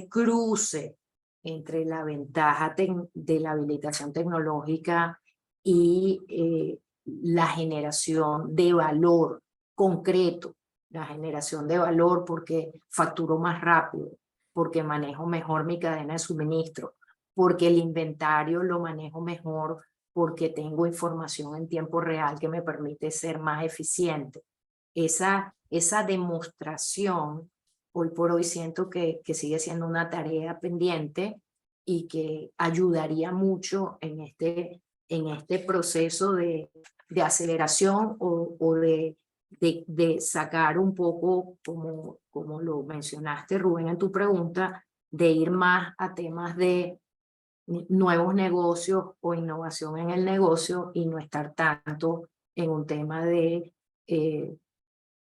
cruce entre la ventaja de la habilitación tecnológica y la generación de valor concreto, la generación de valor porque facturo más rápido, porque manejo mejor mi cadena de suministro, porque el inventario lo manejo mejor, porque tengo información en tiempo real que me permite ser más eficiente. Esa demostración, hoy por hoy siento que sigue siendo una tarea pendiente y que ayudaría mucho en este proceso de aceleración o de de sacar un poco, como lo mencionaste, Rubén, en tu pregunta, de ir más a temas de nuevos negocios o innovación en el negocio y no estar tanto en un tema de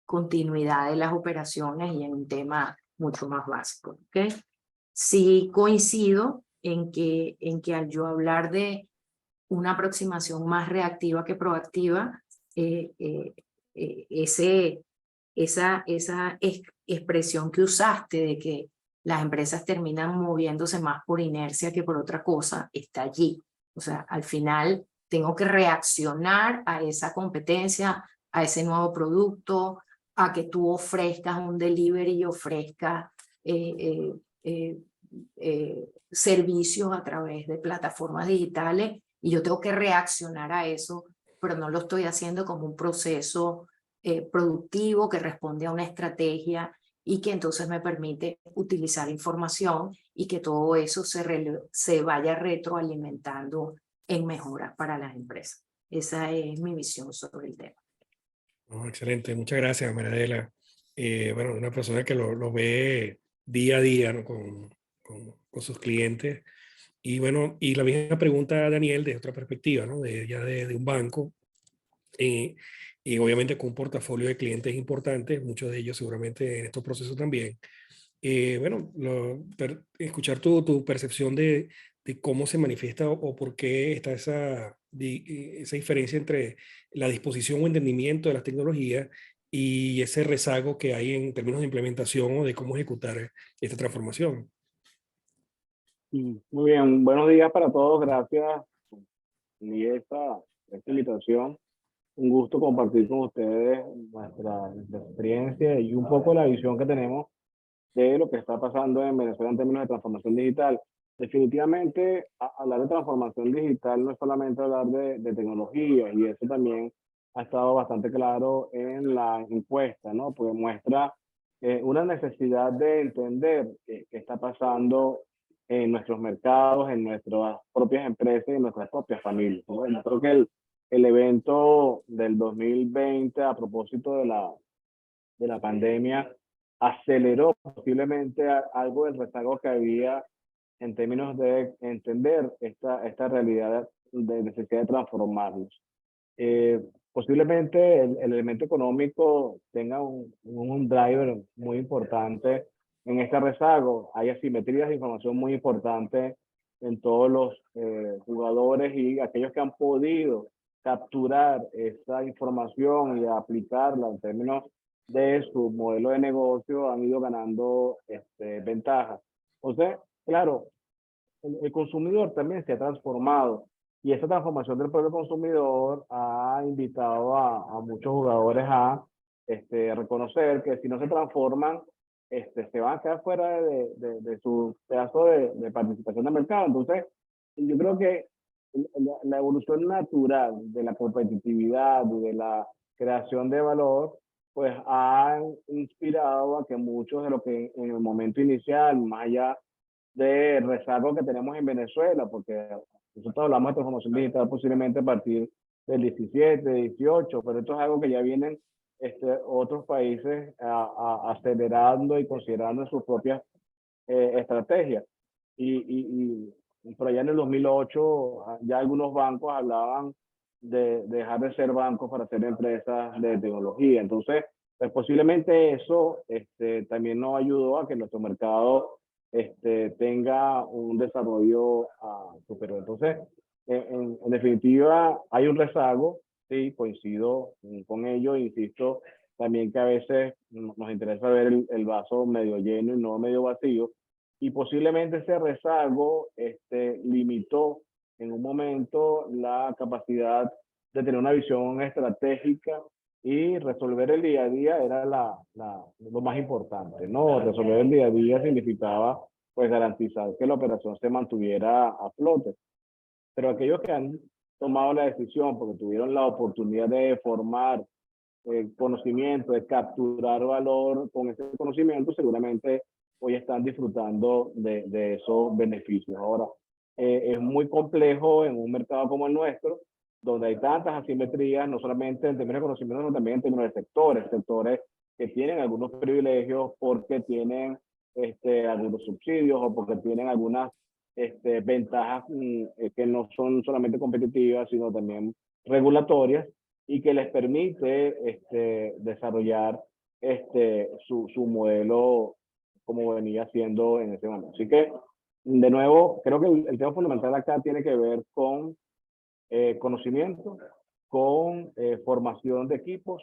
continuidad de las operaciones y en un tema mucho más básico. ¿Okay? Sí coincido en que al yo hablar de una aproximación más reactiva que proactiva, esa expresión que usaste de que las empresas terminan moviéndose más por inercia que por otra cosa, está allí. O sea, al final tengo que reaccionar a esa competencia, a ese nuevo producto, a que tú ofrezcas un delivery y ofrezcas servicios a través de plataformas digitales, y yo tengo que reaccionar a eso, pero no lo estoy haciendo como un proceso productivo que responde a una estrategia y que entonces me permite utilizar información y que todo eso se vaya retroalimentando en mejoras para las empresas. Esa es mi visión sobre el tema. Oh, excelente, muchas gracias, Mariadela. Bueno, una persona que lo ve día a día, ¿no? con sus clientes. Y bueno, y la misma pregunta a Daniel de otra perspectiva, ¿no? De un banco. Y obviamente con un portafolio de clientes importantes, muchos de ellos seguramente en estos procesos también. Bueno, escuchar tu percepción de cómo se manifiesta o por qué está esa diferencia entre la disposición o entendimiento de las tecnologías y ese rezago que hay en términos de implementación o de cómo ejecutar esta transformación. Muy bien, buenos días para todos. Gracias, Liesa, por esta invitación. Un gusto compartir con ustedes nuestra experiencia y un poco la visión que tenemos de lo que está pasando en Venezuela en términos de transformación digital. Definitivamente, hablar de transformación digital no es solamente hablar de tecnología, y eso también ha estado bastante claro en la encuesta, ¿no? Pues muestra una necesidad de entender qué está pasando en nuestros mercados, en nuestras propias empresas y en nuestras propias familias, ¿no? Yo creo que el evento del 2020 a propósito de la pandemia aceleró posiblemente algo del rezago que había en términos de entender esta realidad de necesidad de transformarnos. Posiblemente el elemento económico tenga un driver muy importante en este rezago. Hay asimetrías de información muy importantes en todos los jugadores, y aquellos que han podido capturar esa información y aplicarla en términos de su modelo de negocio han ido ganando ventajas. Entonces, claro, el consumidor también se ha transformado, y esa transformación del propio consumidor ha invitado a muchos jugadores a reconocer que si no se transforman, se van a quedar fuera de su pedazo de participación de mercado. Entonces, yo creo que la evolución natural de la competitividad y de la creación de valor, pues han inspirado a que muchos de los que en el momento inicial, más allá de rezago que tenemos en Venezuela, porque nosotros hablamos de transformación digital posiblemente a partir del 17, 18, pero esto es algo que ya vienen otros países acelerando y considerando en sus propias estrategias. Y por allá en el 2008 ya algunos bancos hablaban de dejar de ser bancos para ser empresas de tecnología. Entonces, pues posiblemente eso también nos ayudó a que nuestro mercado tenga un desarrollo superior. Entonces, en definitiva, hay un rezago, sí, coincido con ello, insisto también que a veces nos interesa ver el vaso medio lleno y no medio vacío, y posiblemente ese rezago limitó en un momento la capacidad de tener una visión estratégica, y resolver el día a día era lo más importante, ¿no? Resolver el día a día significaba pues garantizar que la operación se mantuviera a flote. Pero aquellos que han tomado la decisión porque tuvieron la oportunidad de formar conocimiento, de capturar valor con ese conocimiento, seguramente hoy están disfrutando de esos beneficios. Ahora, es muy complejo en un mercado como el nuestro donde hay tantas asimetrías, no solamente en términos de conocimiento, sino también en términos de sectores que tienen algunos privilegios porque tienen algunos subsidios o porque tienen algunas ventajas que no son solamente competitivas, sino también regulatorias y que les permite desarrollar su modelo como venía haciendo en ese momento. Así que, de nuevo, creo que el tema fundamental acá tiene que ver con conocimiento, con formación de equipos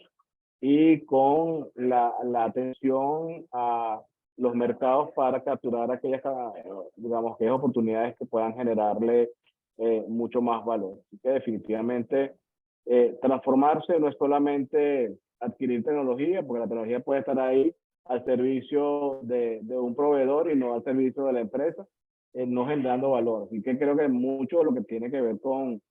y con la atención a los mercados para capturar aquellas, digamos, aquellas oportunidades que puedan generarle mucho más valor. Así que definitivamente transformarse no es solamente adquirir tecnología, porque la tecnología puede estar ahí al servicio de un proveedor y no al servicio de la empresa, no generando valor. Así que creo que mucho de lo que tiene que ver con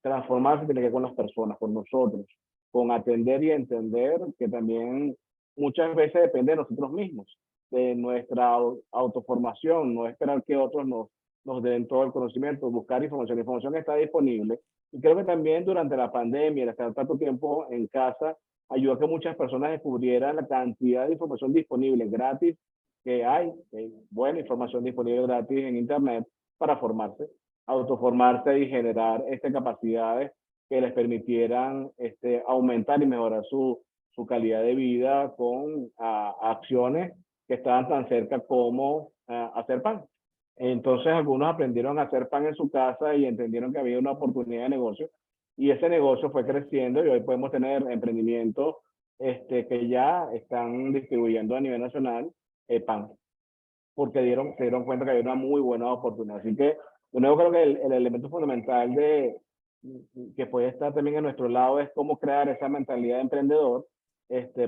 transformarse tiene que ver con las personas, con nosotros, con atender y entender que también muchas veces depende de nosotros mismos, de nuestra autoformación, no esperar que otros nos den todo el conocimiento, buscar información. La información está disponible. Y creo que también durante la pandemia, el estar tanto tiempo en casa, ayudó a que muchas personas descubrieran la cantidad de información disponible gratis que hay, buena información disponible gratis en Internet para formarse, autoformarse y generar capacidades que les permitieran aumentar y mejorar su calidad de vida con acciones que estaban tan cerca como hacer pan. Entonces algunos aprendieron a hacer pan en su casa y entendieron que había una oportunidad de negocio y ese negocio fue creciendo y hoy podemos tener emprendimientos que ya están distribuyendo a nivel nacional pan, porque se dieron cuenta que había una muy buena oportunidad. Así que, de nuevo, creo que el elemento fundamental que puede estar también a nuestro lado es cómo crear esa mentalidad de emprendedor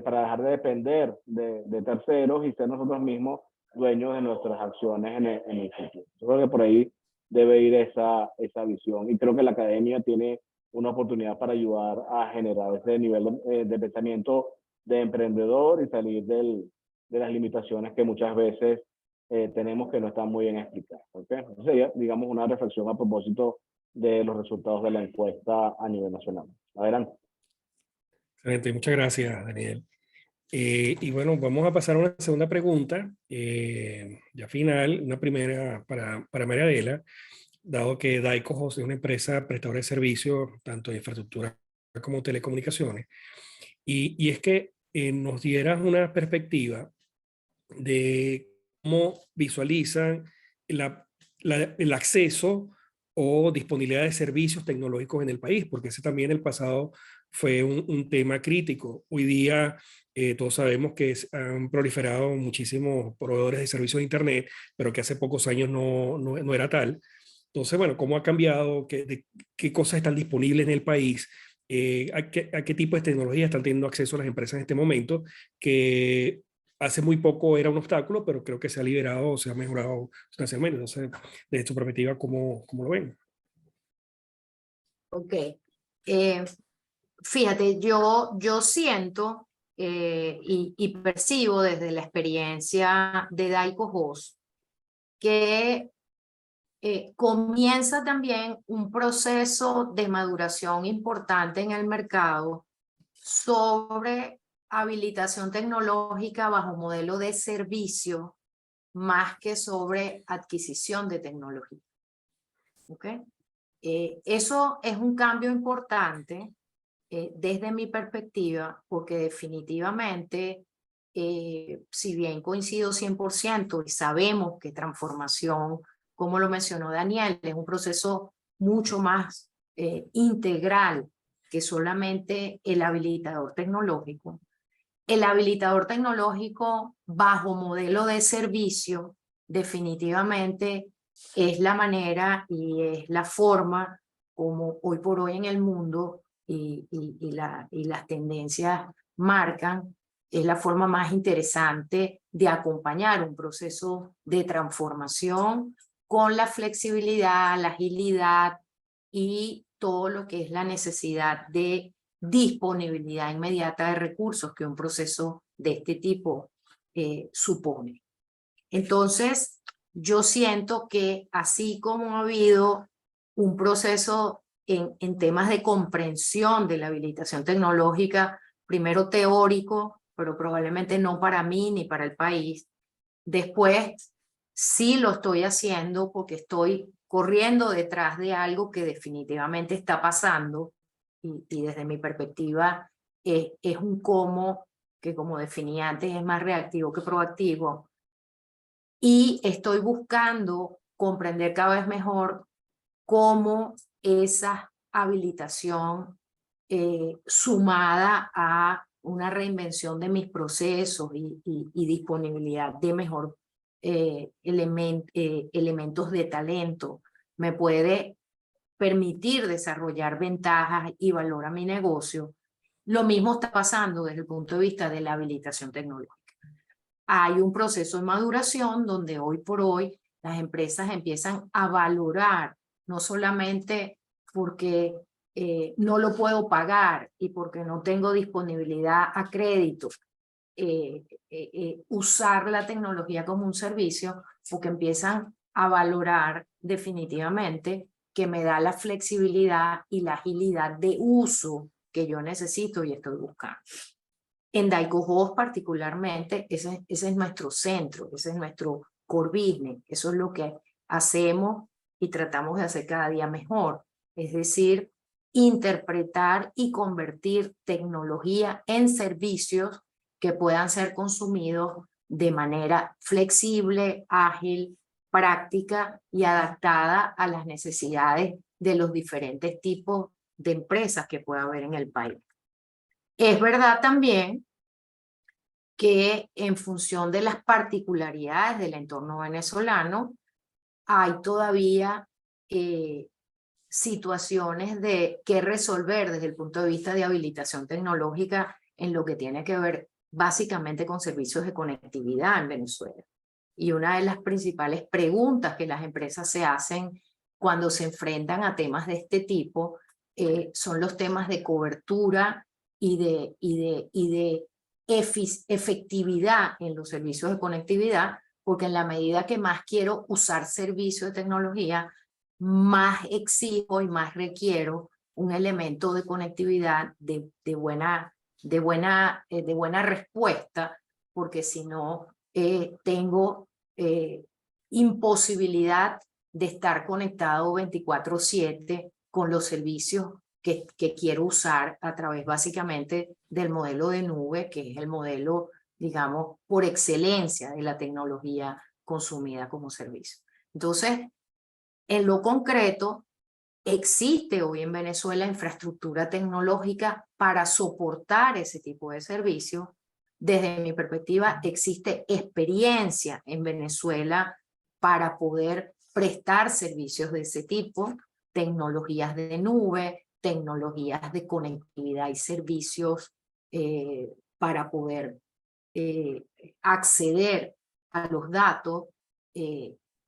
para dejar de depender de terceros y ser nosotros mismos dueños de nuestras acciones en el futuro. Yo creo que por ahí debe ir esa visión y creo que la academia tiene una oportunidad para ayudar a generar ese nivel de pensamiento de emprendedor y salir de las limitaciones que muchas veces tenemos que no están muy bien explicadas. ¿Okay? Entonces sería, digamos, una reflexión a propósito de los resultados de la encuesta a nivel nacional. Adelante. Excelente, muchas gracias, Daniel. Y bueno, vamos a pasar a una segunda pregunta, ya final, una primera para María Adela, dado que Daico es una empresa prestadora de servicios, tanto de infraestructura como telecomunicaciones, y es que nos dieras una perspectiva de cómo visualizan el acceso o disponibilidad de servicios tecnológicos en el país, porque ese también en el pasado fue un tema crítico. Hoy día todos sabemos que han proliferado muchísimos proveedores de servicios de Internet, pero que hace pocos años no era tal. Entonces, bueno, ¿cómo ha cambiado? ¿Qué cosas están disponibles en el país? ¿A qué tipo de tecnología están teniendo acceso las empresas en este momento? Que hace muy poco era un obstáculo, pero creo que se ha liberado, se ha mejorado sustancialmente. Entonces, desde tu perspectiva, ¿cómo lo ven? Ok. Fíjate, yo siento y percibo desde la experiencia de Daico Host que comienza también un proceso de maduración importante en el mercado sobre habilitación tecnológica bajo modelo de servicio más que sobre adquisición de tecnología. ¿Okay? Eso es un cambio importante desde mi perspectiva, porque definitivamente, si bien coincido 100% y sabemos que transformación, como lo mencionó Daniel, es un proceso mucho más integral que solamente el habilitador tecnológico. El habilitador tecnológico bajo modelo de servicio definitivamente es la manera y es la forma como hoy por hoy en el mundo y las tendencias marcan, es la forma más interesante de acompañar un proceso de transformación con la flexibilidad, la agilidad y todo lo que es la necesidad de disponibilidad inmediata de recursos que un proceso de este tipo supone. Entonces, yo siento que así como ha habido un proceso en temas de comprensión de la habilitación tecnológica, primero teórico, pero probablemente no para mí ni para el país. Después sí lo estoy haciendo porque estoy corriendo detrás de algo que definitivamente está pasando y desde mi perspectiva es un cómo que, como definí antes, es más reactivo que proactivo. Y estoy buscando comprender cada vez mejor cómo esa habilitación sumada a una reinvención de mis procesos y disponibilidad de mejor elementos de talento me puede permitir desarrollar ventajas y valor a mi negocio. Lo mismo está pasando desde el punto de vista de la habilitación tecnológica. Hay un proceso de maduración donde hoy por hoy las empresas empiezan a valorar, no solamente porque no lo puedo pagar y porque no tengo disponibilidad a crédito, usar la tecnología como un servicio, porque empiezan a valorar definitivamente que me da la flexibilidad y la agilidad de uso que yo necesito y estoy buscando. En Daico particularmente, ese es nuestro centro, ese es nuestro core business, eso es lo que hacemos y tratamos de hacer cada día mejor, es decir, interpretar y convertir tecnología en servicios que puedan ser consumidos de manera flexible, ágil, práctica y adaptada a las necesidades de los diferentes tipos de empresas que pueda haber en el país. Es verdad también que en función de las particularidades del entorno venezolano, hay todavía situaciones de que resolver desde el punto de vista de habilitación tecnológica en lo que tiene que ver básicamente con servicios de conectividad en Venezuela. Y una de las principales preguntas que las empresas se hacen cuando se enfrentan a temas de este tipo son los temas de cobertura y de efectividad en los servicios de conectividad, porque en la medida que más quiero usar servicios de tecnología, más exijo y más requiero un elemento de conectividad de buena respuesta, porque si no tengo imposibilidad de estar conectado 24/7 con los servicios que quiero usar a través básicamente del modelo de nube, que es el modelo, digamos, por excelencia de la tecnología consumida como servicio. Entonces, en lo concreto, existe hoy en Venezuela infraestructura tecnológica para soportar ese tipo de servicios. Desde mi perspectiva, existe experiencia en Venezuela para poder prestar servicios de ese tipo, tecnologías de nube, tecnologías de conectividad y servicios para poder acceder a los datos.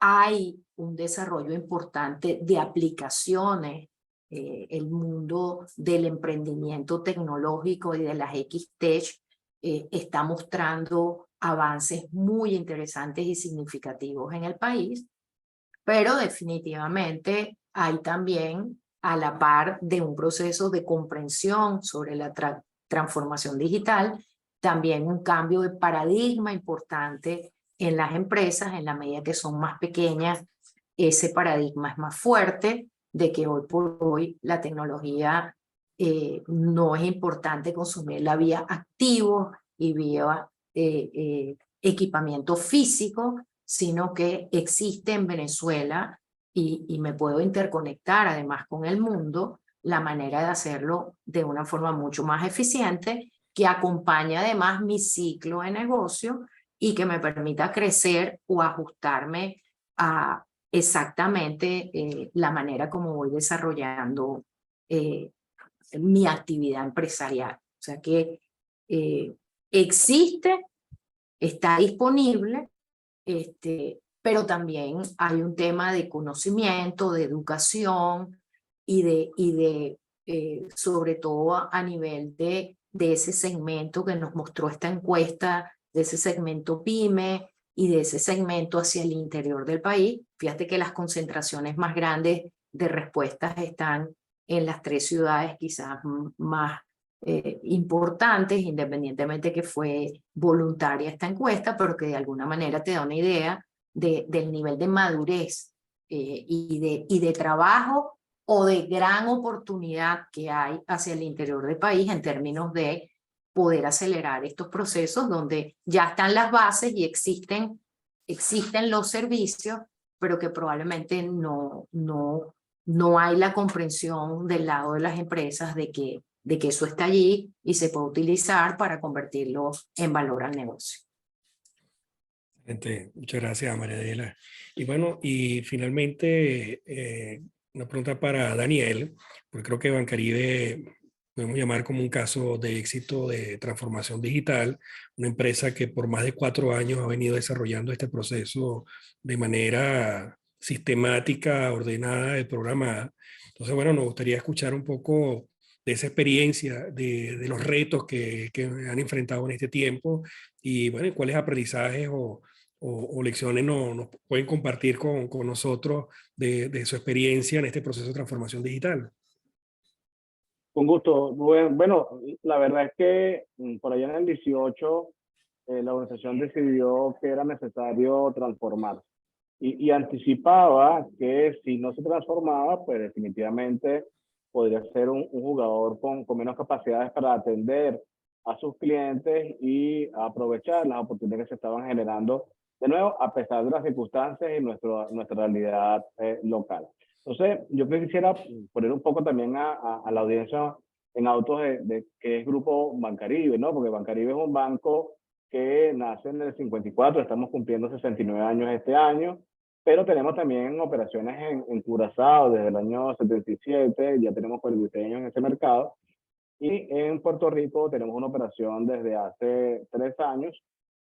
Hay un desarrollo importante de aplicaciones. El mundo del emprendimiento tecnológico y de las X-Tech está mostrando avances muy interesantes y significativos en el país, pero definitivamente hay también, a la par de un proceso de comprensión sobre la transformación digital, también un cambio de paradigma importante en las empresas. En la medida que son más pequeñas, ese paradigma es más fuerte, de que hoy por hoy la tecnología no es importante consumirla vía activos y vía equipamiento físico, sino que existe en Venezuela y me puedo interconectar además con el mundo, la manera de hacerlo de una forma mucho más eficiente, que acompaña además mi ciclo de negocio y que me permita crecer o ajustarme a exactamente la manera como voy desarrollando mi actividad empresarial. O sea que existe, está disponible, pero también hay un tema de conocimiento, de educación y sobre todo a nivel de ese segmento que nos mostró esta encuesta, de ese segmento PYME y de ese segmento hacia el interior del país. Fíjate que las concentraciones más grandes de respuestas están en las 3 ciudades quizás más importantes, independientemente que fue voluntaria esta encuesta, pero que de alguna manera te da una idea del nivel de madurez y de trabajo o de gran oportunidad que hay hacia el interior del país en términos de poder acelerar estos procesos donde ya están las bases y existen los servicios, pero que probablemente no hay la comprensión del lado de las empresas de que eso está allí y se puede utilizar para convertirlo en valor al negocio. Excelente. Muchas gracias, María Adela. Y bueno, y finalmente una pregunta para Daniel, porque creo que Bancaribe podemos llamar como un caso de éxito de transformación digital, una empresa que por más de 4 años ha venido desarrollando este proceso de manera sistemática, ordenada y programada. Entonces, bueno, nos gustaría escuchar un poco de esa experiencia, de los retos que han enfrentado en este tiempo y, bueno, cuáles aprendizajes o lecciones nos pueden compartir con nosotros de su experiencia en este proceso de transformación digital. Con gusto. Bueno, la verdad es que por allá en el 18 la organización decidió que era necesario transformarse y anticipaba que si no se transformaba, pues definitivamente podría ser un jugador con menos capacidades para atender a sus clientes y aprovechar las oportunidades que se estaban generando, de nuevo, a pesar de las circunstancias y nuestra realidad local. Entonces, yo quisiera poner un poco también a la audiencia en autos de qué es Grupo Bancaribe, ¿no? Porque Bancaribe es un banco que nace en el 54, estamos cumpliendo 69 años este año, pero tenemos también operaciones en Curazao desde el año 77, ya tenemos 46 años en ese mercado, y en Puerto Rico tenemos una operación desde hace 3 años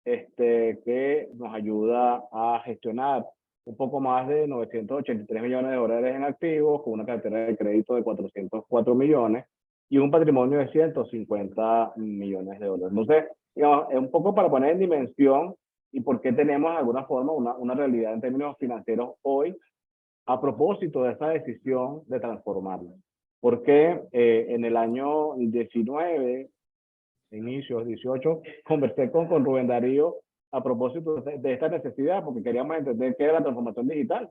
que nos ayuda a gestionar un poco más de 983 millones de dólares en activos, con una cartera de crédito de 404 millones y un patrimonio de 150 millones de dólares. Entonces, digamos, es un poco para poner en dimensión y por qué tenemos de alguna forma una realidad en términos financieros hoy a propósito de esa decisión de transformarla. Porque en el año 19, inicios 18, conversé con Rubén Darío a propósito de esta necesidad, porque queríamos entender qué era la transformación digital.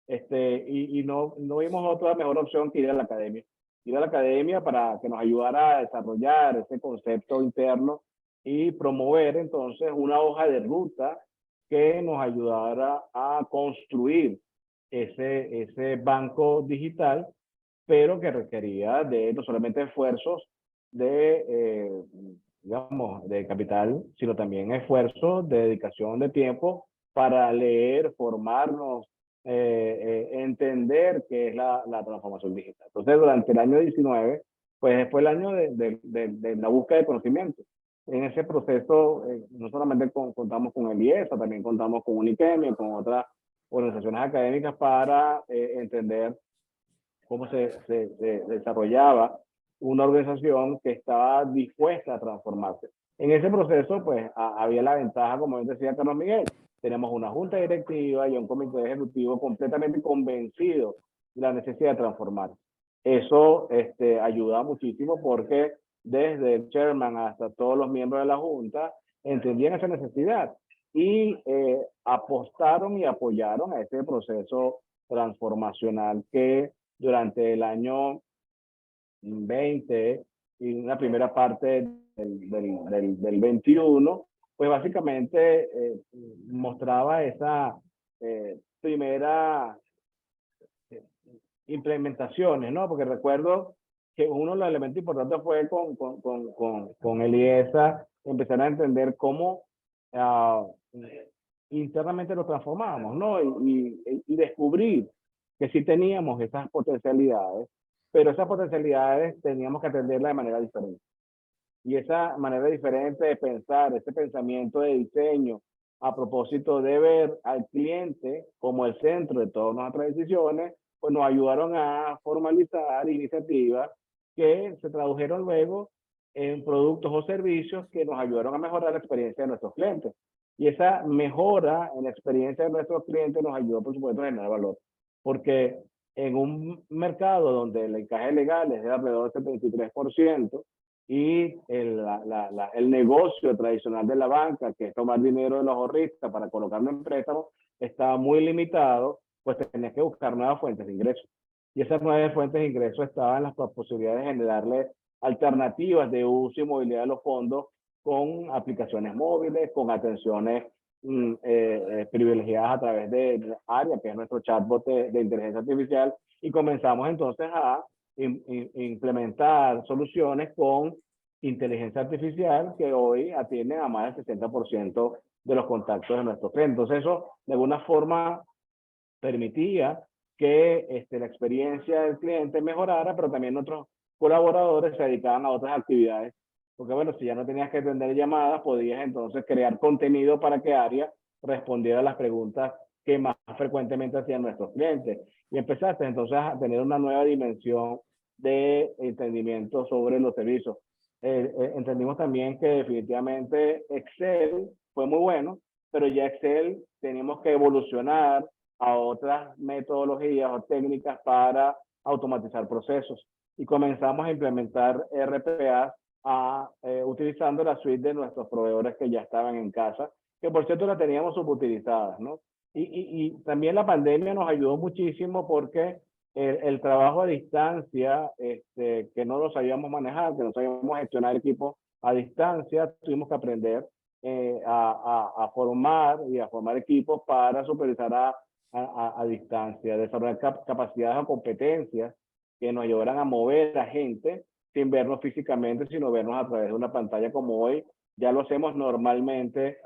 Y no vimos otra mejor opción que ir a la academia. Ir a la academia para que nos ayudara a desarrollar ese concepto interno y promover entonces una hoja de ruta que nos ayudara a construir ese banco digital, pero que requería de no solamente esfuerzos digamos, de capital, sino también esfuerzos de dedicación de tiempo para leer, formarnos, entender qué es la transformación digital. Entonces, durante el año 19, pues fue el año de la búsqueda de conocimiento. En ese proceso, no solamente contamos con el IESA, también contamos con Unichem, con otras organizaciones académicas para entender cómo se desarrollaba una organización que estaba dispuesta a transformarse. En ese proceso, pues, había la ventaja, como decía Carlos Miguel, tenemos una junta directiva y un comité ejecutivo completamente convencido de la necesidad de transformarse. Eso ayuda muchísimo porque desde el chairman hasta todos los miembros de la junta entendían esa necesidad y apostaron y apoyaron a ese proceso transformacional que durante el año 20 y una primera parte del 21, pues básicamente mostraba esa primera implementaciones, ¿no? Porque recuerdo que uno de los elementos importantes fue con el IESA empezar a entender cómo internamente lo transformábamos, ¿no? Y descubrir que sí teníamos esas potencialidades, pero esas potencialidades teníamos que atenderlas de manera diferente. Y esa manera diferente de pensar, ese pensamiento de diseño, a propósito de ver al cliente como el centro de todas nuestras decisiones, pues nos ayudaron a formalizar iniciativas que se tradujeron luego en productos o servicios que nos ayudaron a mejorar la experiencia de nuestros clientes. Y esa mejora en la experiencia de nuestros clientes nos ayudó, por supuesto, a generar valor. Porque en un mercado donde el encaje legal es de alrededor del 73% y el negocio tradicional de la banca, que es tomar dinero de los ahorristas para colocarlo en préstamos, estaba muy limitado, pues tenías que buscar nuevas fuentes de ingresos. Y esas nuevas fuentes de ingresos estaban en las posibilidades de generarle alternativas de uso y movilidad de los fondos con aplicaciones móviles, con atenciones privilegiadas a través de ARIA, que es nuestro chatbot de inteligencia artificial, y comenzamos entonces a implementar soluciones con inteligencia artificial que hoy atienden a más del 60% de los contactos de nuestros clientes. Entonces eso de alguna forma permitía que la experiencia del cliente mejorara, pero también nuestros colaboradores se dedicaban a otras actividades. Porque bueno, si ya no tenías que atender llamadas, podías entonces crear contenido para que ARIA respondiera a las preguntas que más frecuentemente hacían nuestros clientes. Y empezaste entonces a tener una nueva dimensión de entendimiento sobre los servicios. Entendimos también que definitivamente Excel fue muy bueno, pero ya Excel teníamos que evolucionar a otras metodologías o técnicas para automatizar procesos. Y comenzamos a implementar RPA utilizando la suite de nuestros proveedores que ya estaban en casa, que por cierto la teníamos subutilizadas, ¿no? Y también la pandemia nos ayudó muchísimo porque el trabajo a distancia, que no lo sabíamos manejar, que no sabíamos gestionar equipos a distancia, tuvimos que aprender a formar y a formar equipos para supervisar a distancia, desarrollar capacidades o competencias que nos ayudaran a mover a gente sin vernos físicamente, sino vernos a través de una pantalla como hoy. Ya lo hacemos normalmente,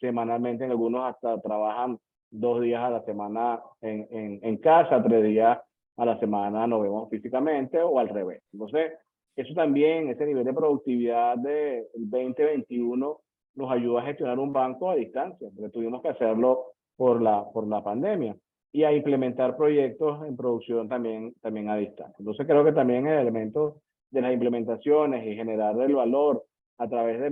semanalmente, en algunos hasta trabajan 2 días a la semana en casa, 3 días a la semana nos vemos físicamente o al revés. Entonces, eso también, ese nivel de productividad del 2021 nos ayuda a gestionar un banco a distancia, porque tuvimos que hacerlo por la pandemia, y a implementar proyectos en producción también a distancia. Entonces creo que también el elemento de las implementaciones y generar el valor a través de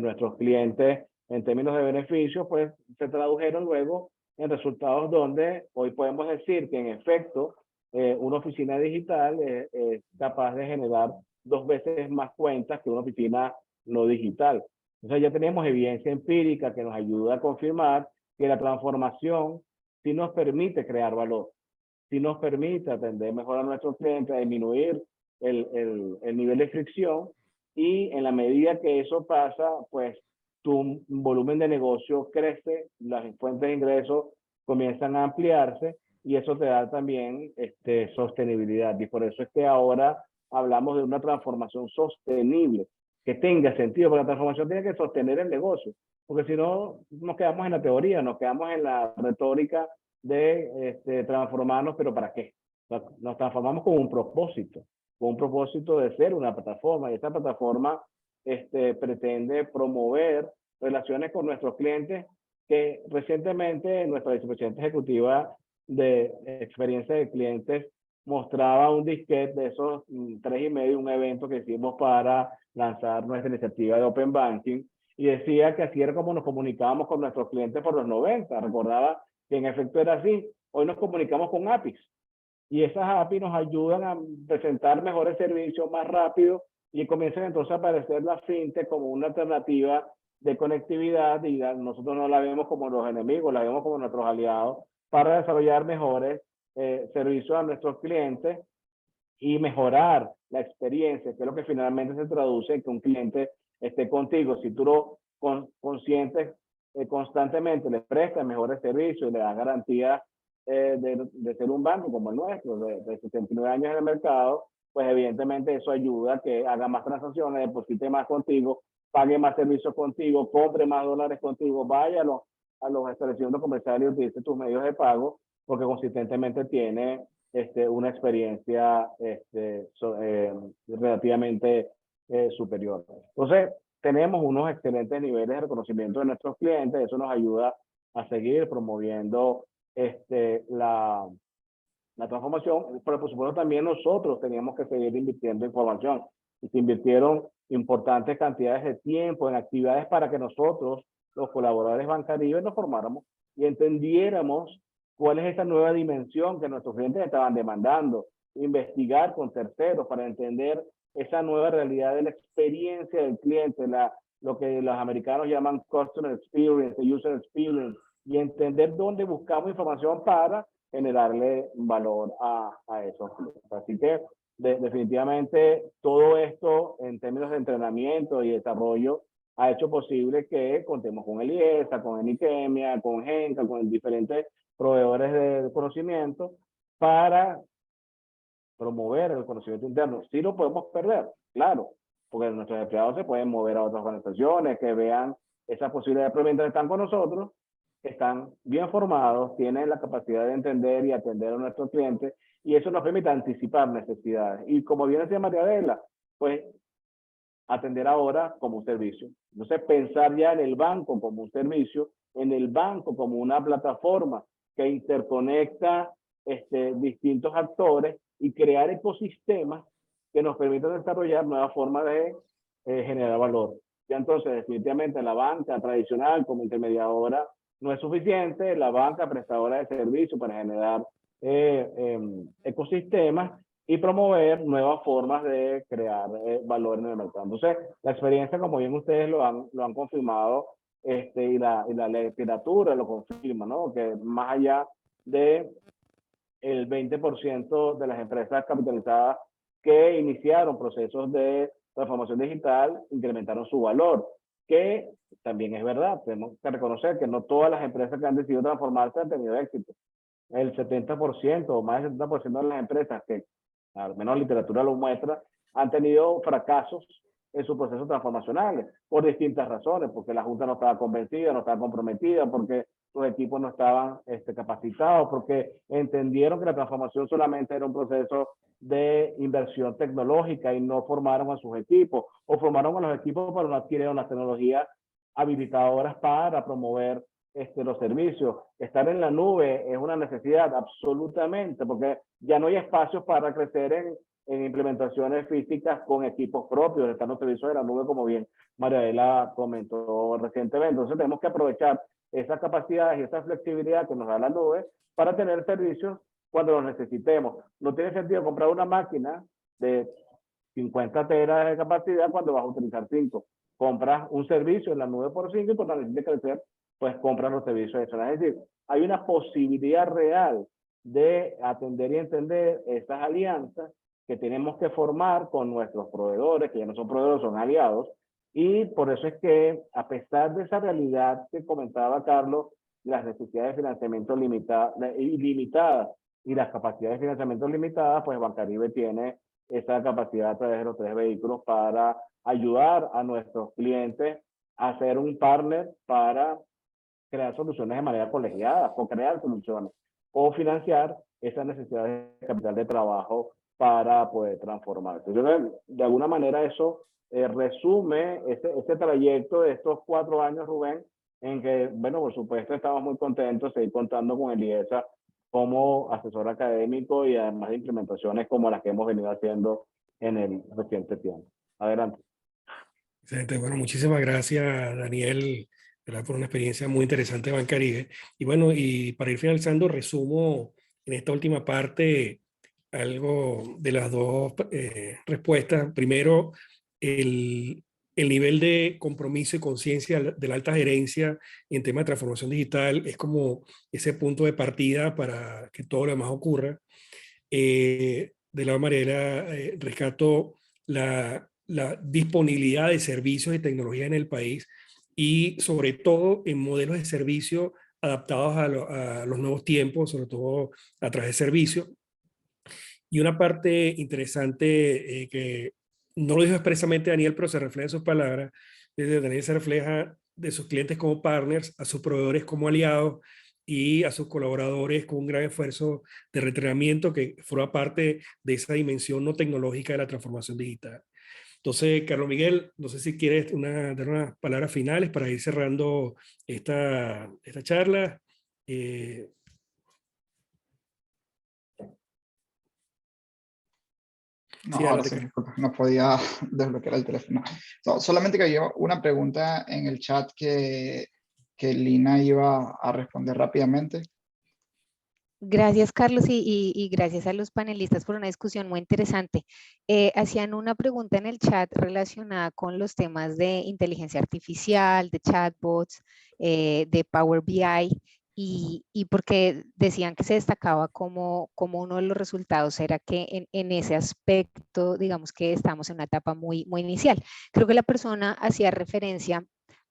nuestros clientes en términos de beneficios, pues se tradujeron luego en resultados donde hoy podemos decir que en efecto una oficina digital es capaz de generar 2 veces más cuentas que una oficina no digital. Entonces ya tenemos evidencia empírica que nos ayuda a confirmar que la transformación sí nos permite crear valor, sí nos permite atender mejor a nuestros clientes, a disminuir el nivel de fricción, y en la medida que eso pasa, pues tu volumen de negocio crece, las fuentes de ingresos comienzan a ampliarse y eso te da también sostenibilidad. Y por eso es que ahora hablamos de una transformación sostenible, que tenga sentido, porque la transformación tiene que sostener el negocio, porque si no nos quedamos en la teoría, nos quedamos en la retórica de transformarnos, pero ¿para qué? Nos transformamos con un propósito de ser una plataforma, y esta plataforma pretende promover relaciones con nuestros clientes, que recientemente nuestra vicepresidenta ejecutiva de experiencia de clientes mostraba un disquete de esos 3,5, un evento que hicimos para lanzar nuestra iniciativa de Open Banking, y decía que así era como nos comunicábamos con nuestros clientes por los 90. Recordaba que en efecto era así. Hoy nos comunicamos con APIs, y esas APIs nos ayudan a presentar mejores servicios más rápido, y comienzan entonces a aparecer las fintech como una alternativa de conectividad, y nosotros no la vemos como los enemigos, la vemos como nuestros aliados para desarrollar mejores servicios a nuestros clientes y mejorar la experiencia, que es lo que finalmente se traduce en que un cliente esté contigo. Si tú lo consientes constantemente, le prestas mejores servicios y le das garantía de ser un banco como el nuestro, de 79 años en el mercado, pues evidentemente eso ayuda a que haga más transacciones, deposite más contigo, pague más servicios contigo, compre más dólares contigo, vaya a los establecimientos comerciales y utilice tus medios de pago, porque consistentemente tiene una experiencia relativamente superior. Entonces, tenemos unos excelentes niveles de reconocimiento de nuestros clientes, eso nos ayuda a seguir promoviendo la transformación, pero por supuesto también nosotros teníamos que seguir invirtiendo en formación, y se invirtieron importantes cantidades de tiempo en actividades para que nosotros, los colaboradores Bancaribe, nos formáramos y entendiéramos cuál es esa nueva dimensión que nuestros clientes estaban demandando, investigar con terceros para entender esa nueva realidad de la experiencia del cliente, lo que los americanos llaman customer experience, user experience, y entender dónde buscamos información para generarle valor a esos clientes. Así que definitivamente todo esto en términos de entrenamiento y desarrollo ha hecho posible que contemos con el IESA, con Eniquemia, con Genca, con diferentes proveedores de conocimiento para promover el conocimiento interno. Sí lo podemos perder, claro, porque nuestros empleados se pueden mover a otras organizaciones que vean esa posibilidad, pero mientras están con nosotros, están bien formados, tienen la capacidad de entender y atender a nuestros clientes, y eso nos permite anticipar necesidades. Y como bien decía María Adela, pues atender ahora como un servicio. Entonces, pensar ya en el banco como un servicio, en el banco como una plataforma que interconecta distintos actores y crear ecosistemas que nos permitan desarrollar nuevas formas de generar valor. Ya entonces, definitivamente, la banca tradicional como intermediadora no es suficiente, la banca prestadora de servicios para generar ecosistemas y promover nuevas formas de crear valor en el mercado. Entonces, la experiencia, como bien ustedes lo han confirmado, y la literatura lo confirma, ¿no? Que más allá de el 20% de las empresas capitalizadas que iniciaron procesos de transformación digital incrementaron su valor, que también es verdad, tenemos que reconocer que no todas las empresas que han decidido transformarse han tenido éxito. El 70% o más del 70% de las empresas que, al menos la literatura lo muestra, han tenido fracasos en sus procesos transformacionales por distintas razones, porque la Junta no estaba convencida, no estaba comprometida, porque los equipos no estaban capacitados, porque entendieron que la transformación solamente era un proceso de inversión tecnológica y no formaron a sus equipos, o formaron a los equipos pero no adquirieron las tecnologías habilitadoras para promover los servicios. Estar en la nube es una necesidad absolutamente, porque ya no hay espacios para crecer en implementaciones físicas con equipos propios, están los servicios de la nube, como bien María Adela comentó recientemente. Entonces tenemos que aprovechar esas capacidades y esa flexibilidad que nos da la nube para tener servicios cuando los necesitemos. No tiene sentido comprar una máquina de 50 teras de capacidad cuando vas a utilizar 5. Compras un servicio en la nube por 5 y cuando necesites crecer, pues compras los servicios adicionales. Es decir, hay una posibilidad real de atender y entender estas alianzas que tenemos que formar con nuestros proveedores, que ya no son proveedores, son aliados, y por eso es que, a pesar de esa realidad que comentaba Carlos, las necesidades de financiamiento ilimitadas y las capacidades de financiamiento limitadas, pues Bancaribe tiene esa capacidad a través de los 3 vehículos para ayudar a nuestros clientes a ser un partner para crear soluciones de manera colegiada, o crear soluciones, o financiar esas necesidades de capital de trabajo para poder transformarse. Yo creo que de alguna manera eso resume este trayecto de estos 4 años, Rubén, en que, bueno, por supuesto estamos muy contentos de seguir contando con el IESA como asesor académico y además de implementaciones como las que hemos venido haciendo en el reciente tiempo. Adelante. Excelente. Bueno, muchísimas gracias, Daniel, ¿verdad? Por una experiencia muy interesante de Bancaribe. Y bueno, y para ir finalizando, resumo en esta última parte algo de las dos respuestas. Primero, el nivel de compromiso y conciencia de la alta gerencia en tema de transformación digital es como ese punto de partida para que todo lo demás ocurra. De la manera, rescato la disponibilidad de servicios y tecnología en el país y sobre todo en modelos de servicio adaptados a los nuevos tiempos, sobre todo a través de servicios. Y una parte interesante que no lo dijo expresamente Daniel, pero se refleja en sus palabras, desde Daniel se refleja de sus clientes como partners, a sus proveedores como aliados y a sus colaboradores con un gran esfuerzo de reentrenamiento que forma parte de esa dimensión no tecnológica de la transformación digital. Entonces, Carlos Miguel, no sé si quieres dar unas palabras finales para ir cerrando esta charla. No, Sí, ahora adelante, sí, Carlos. disculpa, no podía desbloquear el teléfono. No, solamente que había una pregunta en el chat que Lina iba a responder rápidamente. Gracias, Carlos, y gracias a los panelistas por una discusión muy interesante. Hacían una pregunta en el chat relacionada con los temas de inteligencia artificial, de chatbots, de Power BI, y porque decían que se destacaba como uno de los resultados era que en ese aspecto, digamos que estamos en una etapa muy inicial. Creo que la persona hacía referencia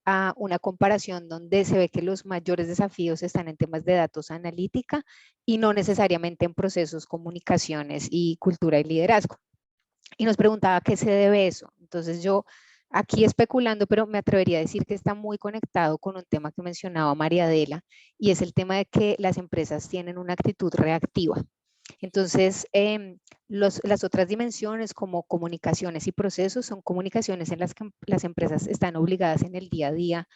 a una comparación donde se ve que los mayores desafíos están en temas de datos analítica y no necesariamente en procesos, comunicaciones y cultura y liderazgo. Y nos preguntaba a qué se debe eso. Entonces yo aquí especulando, pero me atrevería a decir que está muy conectado con un tema que mencionaba María Adela, y es el tema de que las empresas tienen una actitud reactiva. Entonces, las otras dimensiones como comunicaciones y procesos son comunicaciones en las que las empresas están obligadas en el día a día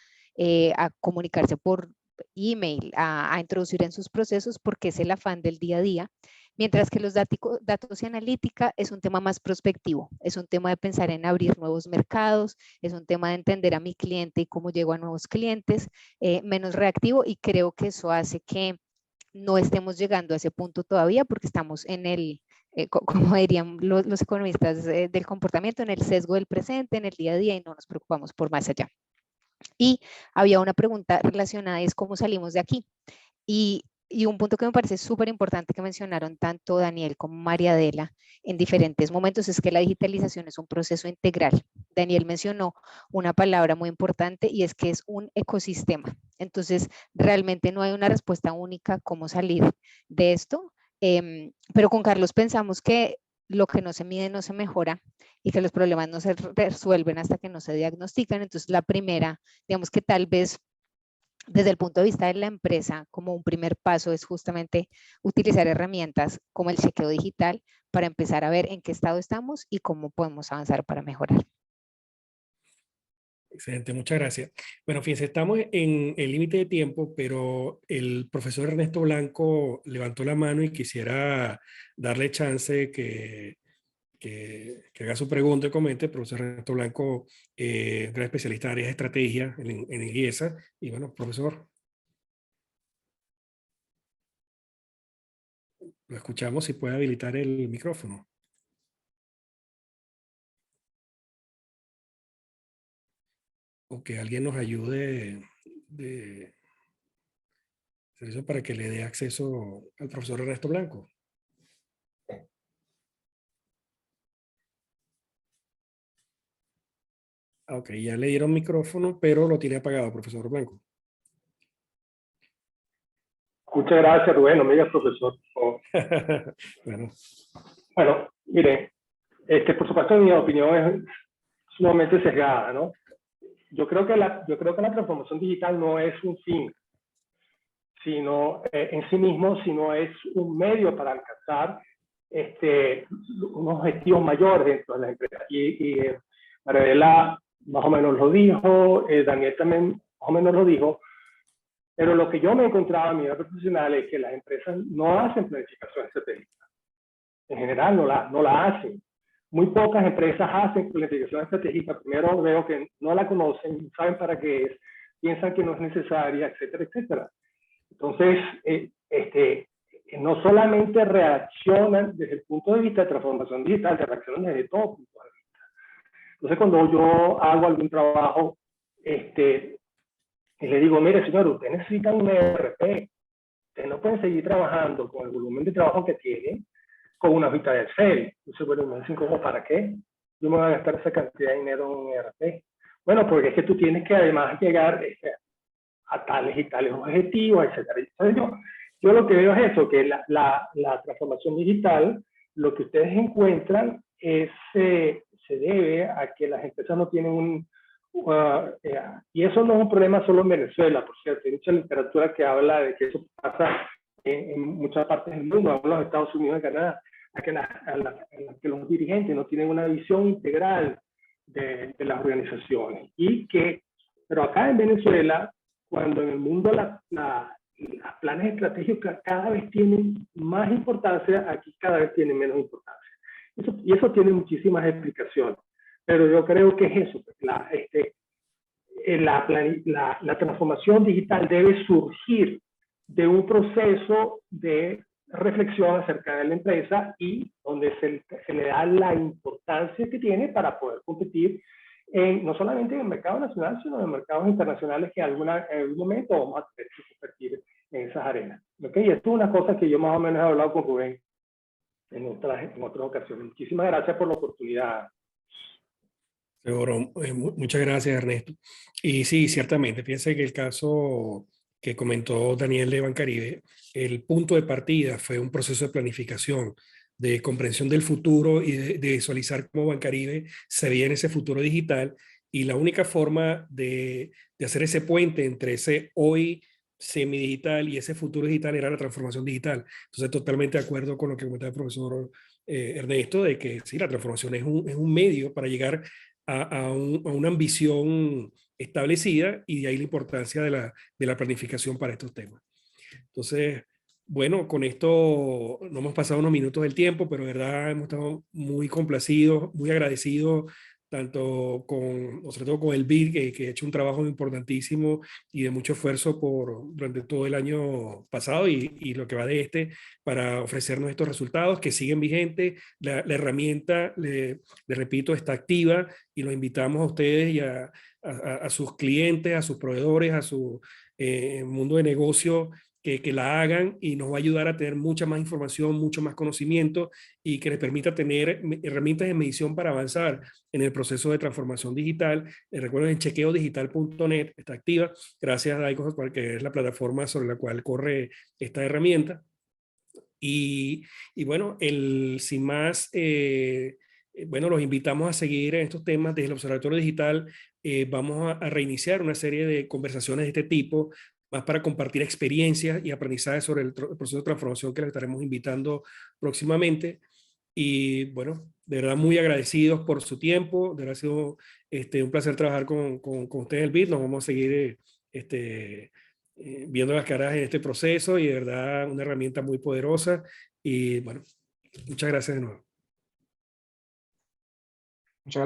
a comunicarse por email, a introducir en sus procesos porque es el afán del día a día, mientras que los datos y analítica es un tema más prospectivo, es un tema de pensar en abrir nuevos mercados, es un tema de entender a mi cliente y cómo llego a nuevos clientes, menos reactivo, y creo que eso hace que no estemos llegando a ese punto todavía porque estamos en el, como dirían los economistas del comportamiento, en el sesgo del presente, en el día a día, y no nos preocupamos por más allá. Y había una pregunta relacionada, es cómo salimos de aquí. Y un punto que me parece súper importante que mencionaron tanto Daniel como María Adela en diferentes momentos es que la digitalización es un proceso integral. Daniel mencionó una palabra muy importante y es que es un ecosistema. Entonces, realmente no hay una respuesta única cómo salir de esto, pero con Carlos pensamos que lo que no se mide no se mejora y que los problemas no se resuelven hasta que no se diagnostican. Entonces, la primera, digamos que tal vez desde el punto de vista de la empresa, como un primer paso es justamente utilizar herramientas como el chequeo digital para empezar a ver en qué estado estamos y cómo podemos avanzar para mejorar. Excelente, muchas gracias. Bueno, fíjense, estamos en el límite de tiempo, pero el profesor Ernesto Blanco levantó la mano y quisiera darle chance que haga su pregunta y comente. El profesor Ernesto Blanco, gran especialista en áreas de estrategia en IESA. Y bueno, profesor, lo escuchamos, si puede habilitar el micrófono. O que alguien nos ayude de servicio para que le dé acceso al profesor Ernesto Blanco. Ok, ya le dieron micrófono, pero lo tiene apagado, profesor Blanco. Muchas gracias, Rubén. No me digas profesor. Bueno, miren, por supuesto mi opinión es sumamente sesgada, ¿no? Yo creo que la transformación digital no es un fin, sino en sí mismo, sino es un medio para alcanzar unos objetivos mayores dentro de la empresa. Y Mariela más o menos lo dijo, Daniel también más o menos lo dijo, pero lo que yo me he encontrado a nivel profesional es que las empresas no hacen planificación estratégica. En general no la hacen. Muy pocas empresas hacen planificación estratégica. Primero veo que no la conocen, no saben para qué es, piensan que no es necesaria, etcétera, etcétera. Entonces, no solamente reaccionan desde el punto de vista de transformación digital, reaccionan desde todo punto de vista. Entonces, cuando yo hago algún trabajo, y le digo, mire, señor, usted necesita un ERP. Usted no puede seguir trabajando con el volumen de trabajo que tiene con una hojita de Excel. Entonces, bueno, me dicen, ¿cómo para qué? Yo me voy a gastar esa cantidad de dinero en un ERP. Bueno, porque es que tú tienes que además llegar a tales y tales objetivos, etcétera. Entonces, yo lo que veo es eso, que la transformación digital, lo que ustedes encuentran es, se debe a que las empresas no tienen y eso no es un problema solo en Venezuela, por cierto. Hay mucha literatura que habla de que eso pasa en muchas partes del mundo, en los Estados Unidos y Canadá, a que los dirigentes no tienen una visión integral de las organizaciones. Pero acá en Venezuela, cuando en el mundo los planes estratégicos cada vez tienen más importancia, aquí cada vez tienen menos importancia. Y eso tiene muchísimas explicaciones. Pero yo creo que es eso, la transformación digital debe surgir de un proceso de reflexión acerca de la empresa y donde se le da la importancia que tiene para poder competir no solamente en el mercado nacional, sino en mercados internacionales que en algún momento vamos a tener que competir en esas arenas. ¿Okay? Y esto es una cosa que yo más o menos he hablado con Rubén en otras ocasiones. Muchísimas gracias por la oportunidad. Seguro, muchas gracias, Ernesto. Y sí, ciertamente, fíjense que el caso que comentó Daniel de Bancaribe, el punto de partida fue un proceso de planificación, de comprensión del futuro y de visualizar cómo Bancaribe se veía en ese futuro digital, y la única forma de hacer ese puente entre ese hoy semidigital y ese futuro digital era la transformación digital. Entonces, totalmente de acuerdo con lo que comentaba el profesor Ernesto, de que sí, la transformación es un medio para llegar a una ambición establecida, y de ahí la importancia de la planificación para estos temas. Entonces, bueno, con esto no hemos pasado unos minutos del tiempo, pero de verdad hemos estado muy complacidos, muy agradecidos, tanto sobre todo con el BID, que ha hecho un trabajo importantísimo y de mucho esfuerzo durante todo el año pasado y lo que va de para ofrecernos estos resultados que siguen vigentes. La herramienta, le repito, está activa, y los invitamos a ustedes y a sus clientes, a sus proveedores, a su mundo de negocio, que la hagan, y nos va a ayudar a tener mucha más información, mucho más conocimiento, y que les permita tener herramientas de medición para avanzar en el proceso de transformación digital. Recuerden, en chequeodigital.net está activa, gracias a Daicos, que es la plataforma sobre la cual corre esta herramienta. Y bueno, sin más, bueno, los invitamos a seguir en estos temas desde el Observatorio Digital. Vamos a reiniciar una serie de conversaciones de este tipo, más para compartir experiencias y aprendizajes sobre el proceso de transformación, que les estaremos invitando próximamente. Y bueno, de verdad muy agradecidos por su tiempo. De verdad ha sido un placer trabajar con ustedes en el BID. Nos vamos a seguir viendo las caras en este proceso, y de verdad una herramienta muy poderosa. Y bueno, muchas gracias de nuevo. Muchas gracias.